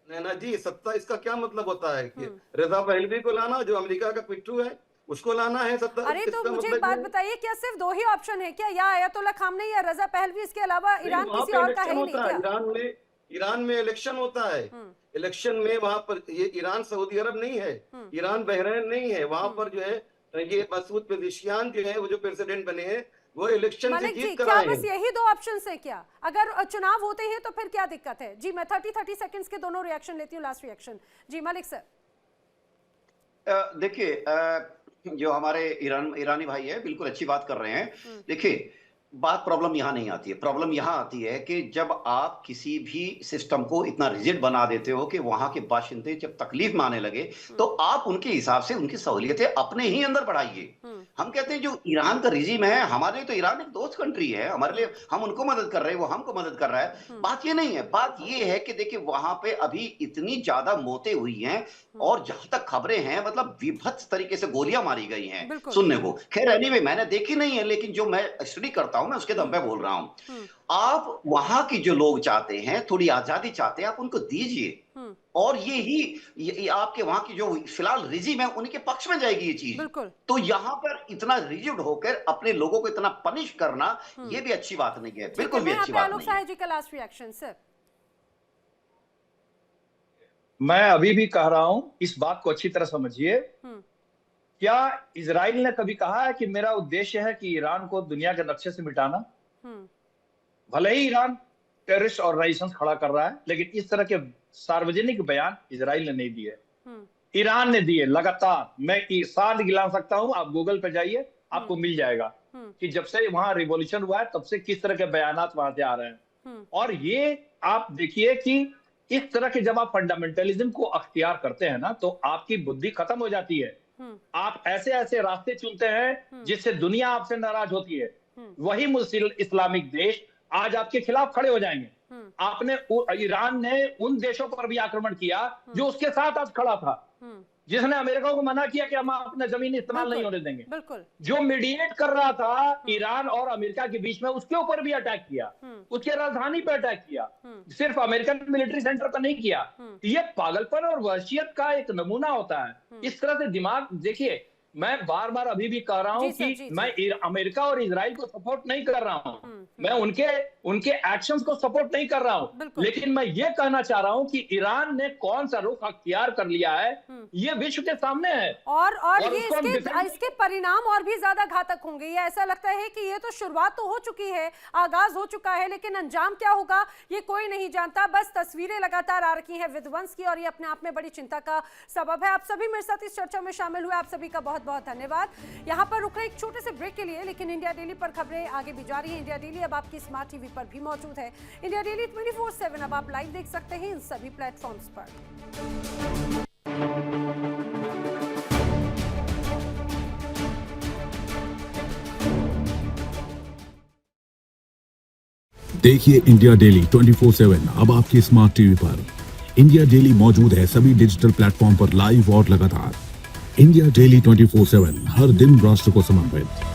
नैना जी, सत्ता इसका क्या मतलब होता है कि रजा पहलवी को लाना, जो अमेरिका का पिट्ठू है, उसको लाना है सत्ता? अरे तो मुझे एक बात बताइए, क्या सिर्फ 2 ही ऑप्शन है क्या, या अयतुल्ला खामनेई या रजा पहलवी, इसके अलावा ईरान किसी और का है ही नहीं क्या? ईरान में इलेक्शन होता है, इलेक्शन में वहां पर, ये ईरान सऊदी अरब नहीं है, ईरान बहरीन नहीं है, वहां पर जो है ये मसूद पेज़ेशियान जो है वो जो प्रेसिडेंट बने हैं वो इलेक्शन से जीत कर आए हैं। बस यही 2 ऑप्शन है क्या? अगर चुनाव होते हैं तो फिर क्या दिक्कत है? जी मैं 30 सेकंड्स के दोनों रिएक्शन लेती हूँ, लास्ट रिएक्शन। जी मलिक सर। देखिए, जो हमारे ईरानी भाई है बिल्कुल अच्छी बात कर रहे हैं। देखिए, प्रॉब्लम यहाँ नहीं आती है, प्रॉब्लम यहाँ आती है कि जब आप किसी भी सिस्टम को इतना रिजिड बना देते हो कि वहां के बाशिंदे जब तकलीफ में आने लगे तो आप उनके हिसाब से उनकी सहूलियतें अपने ही अंदर बढ़ाइए। हम कहते हैं जो ईरान का रिजीम है, हमारे लिए तो ईरान एक दोस्त कंट्री है, हमारे लिए, हम उनको मदद कर रहे हैं, वो हमको मदद कर रहा है। बात ये नहीं है, बात ये है कि देखिए वहां पे अभी इतनी ज्यादा मौतें हुई हैं और जहां तक खबरें हैं मतलब विभत्स तरीके से गोलियां मारी गई हैं सुनने को। खैर एनीवे मैंने देखी नहीं है, लेकिन जो मैं स्टडी करता हूं मैं उसके दम पे बोल रहा हूं। आप वहां की जो लोग चाहते हैं, थोड़ी आजादी चाहते हैं, आप उनको दीजिए, और ये आपके वहां की जो फिलहाल रिजीम है उनके पक्ष में जाएगी ये चीज। तो यहाँ पर इतना रिजिड होकर अपने लोगों को इतना पनिश करना ये भी अच्छी बात नहीं है, बिल्कुल भी अच्छी बात नहीं है। मैं अभी भी कह रहा हूं, इस बात को अच्छी तरह समझिए। क्या इजराइल ने कभी कहा है कि मेरा उद्देश्य है कि ईरान को दुनिया के नक्शे से मिटाना? भले ही ईरान टेररिस्ट ऑर्गेनाइजेशन खड़ा कर रहा है, लेकिन इस तरह के सार्वजनिक बयान इजराइल ने नहीं दिए, ईरान ने दिए लगातार। मैं साथ गिला सकता हूं, आप गूगल पे जाइए आपको मिल जाएगा कि जब से वहां रिवॉल्यूशन हुआ है तब से किस तरह के बयानात वहां से आ रहे हैं। और ये आप देखिए कि इस तरह के जब आप फंडामेंटलिज्म को अख्तियार करते हैं ना, तो आपकी बुद्धि खत्म हो जाती है। आप ऐसे ऐसे रास्ते चुनते हैं जिससे दुनिया आपसे नाराज होती है। वही मुस्लिम इस्लामिक देश आज आपके खिलाफ खड़े हो जाएंगे। आपने, ईरान ने उन देशों पर भी आक्रमण किया जो उसके साथ आज खड़ा था, जिसने अमेरिका को मना किया कि हम अपना जमीन इस्तेमाल नहीं होने देंगे। जो मीडिएट कर रहा था ईरान और अमेरिका के बीच में, उसके ऊपर भी अटैक किया, उसके राजधानी पर अटैक किया, सिर्फ अमेरिकन मिलिट्री सेंटर पर नहीं किया। ये पागलपन और वहशियत का एक नमूना होता है। इस तरह से दिमाग, देखिए मैं बार बार अभी भी कह रहा हूं कि मैं अमेरिका और इजराइल को सपोर्ट नहीं कर रहा हूं, मैं उनके एक्शंस को सपोर्ट नहीं कर रहा हूं, लेकिन मैं ये कहना चाह रहा हूं कि ईरान ने कौन सा रुख अख्तियार कर लिया है ये विश्व के सामने है। और ये इसके परिणाम और भी ज्यादा घातक होंगे। ये ऐसा लगता है कि ये तो शुरुआत तो हो चुकी है, आगाज हो चुका है, लेकिन अंजाम क्या होगा ये कोई नहीं जानता। बस तस्वीरें लगातार आ रही हैं विध्वंस की, और ये अपने आप में बड़ी चिंता का सबब है। आप सभी मेरे साथ इस चर्चा में शामिल हुए, आप सभी का बहुत बहुत धन्यवाद। यहाँ पर रुक रहे एक छोटे से ब्रेक के लिए, लेकिन इंडिया डेली पर खबरें आगे भी जारी हैं। इंडिया डेली अब आपकी स्मार्ट टीवी पर भी मौजूद है। इंडिया डेली 24/7 अब आप लाइव देख सकते हैं इन सभी प्लेटफॉर्म्स पर। देखिए इंडिया डेली 24/7 अब आपकी स्मार्ट टीवी पर। इंडिया डेली मौजूद है सभी डिजिटल प्लेटफॉर्म पर लाइव और लगातार। इंडिया डेली 24/7 हर दिन राष्ट्र को समर्पित।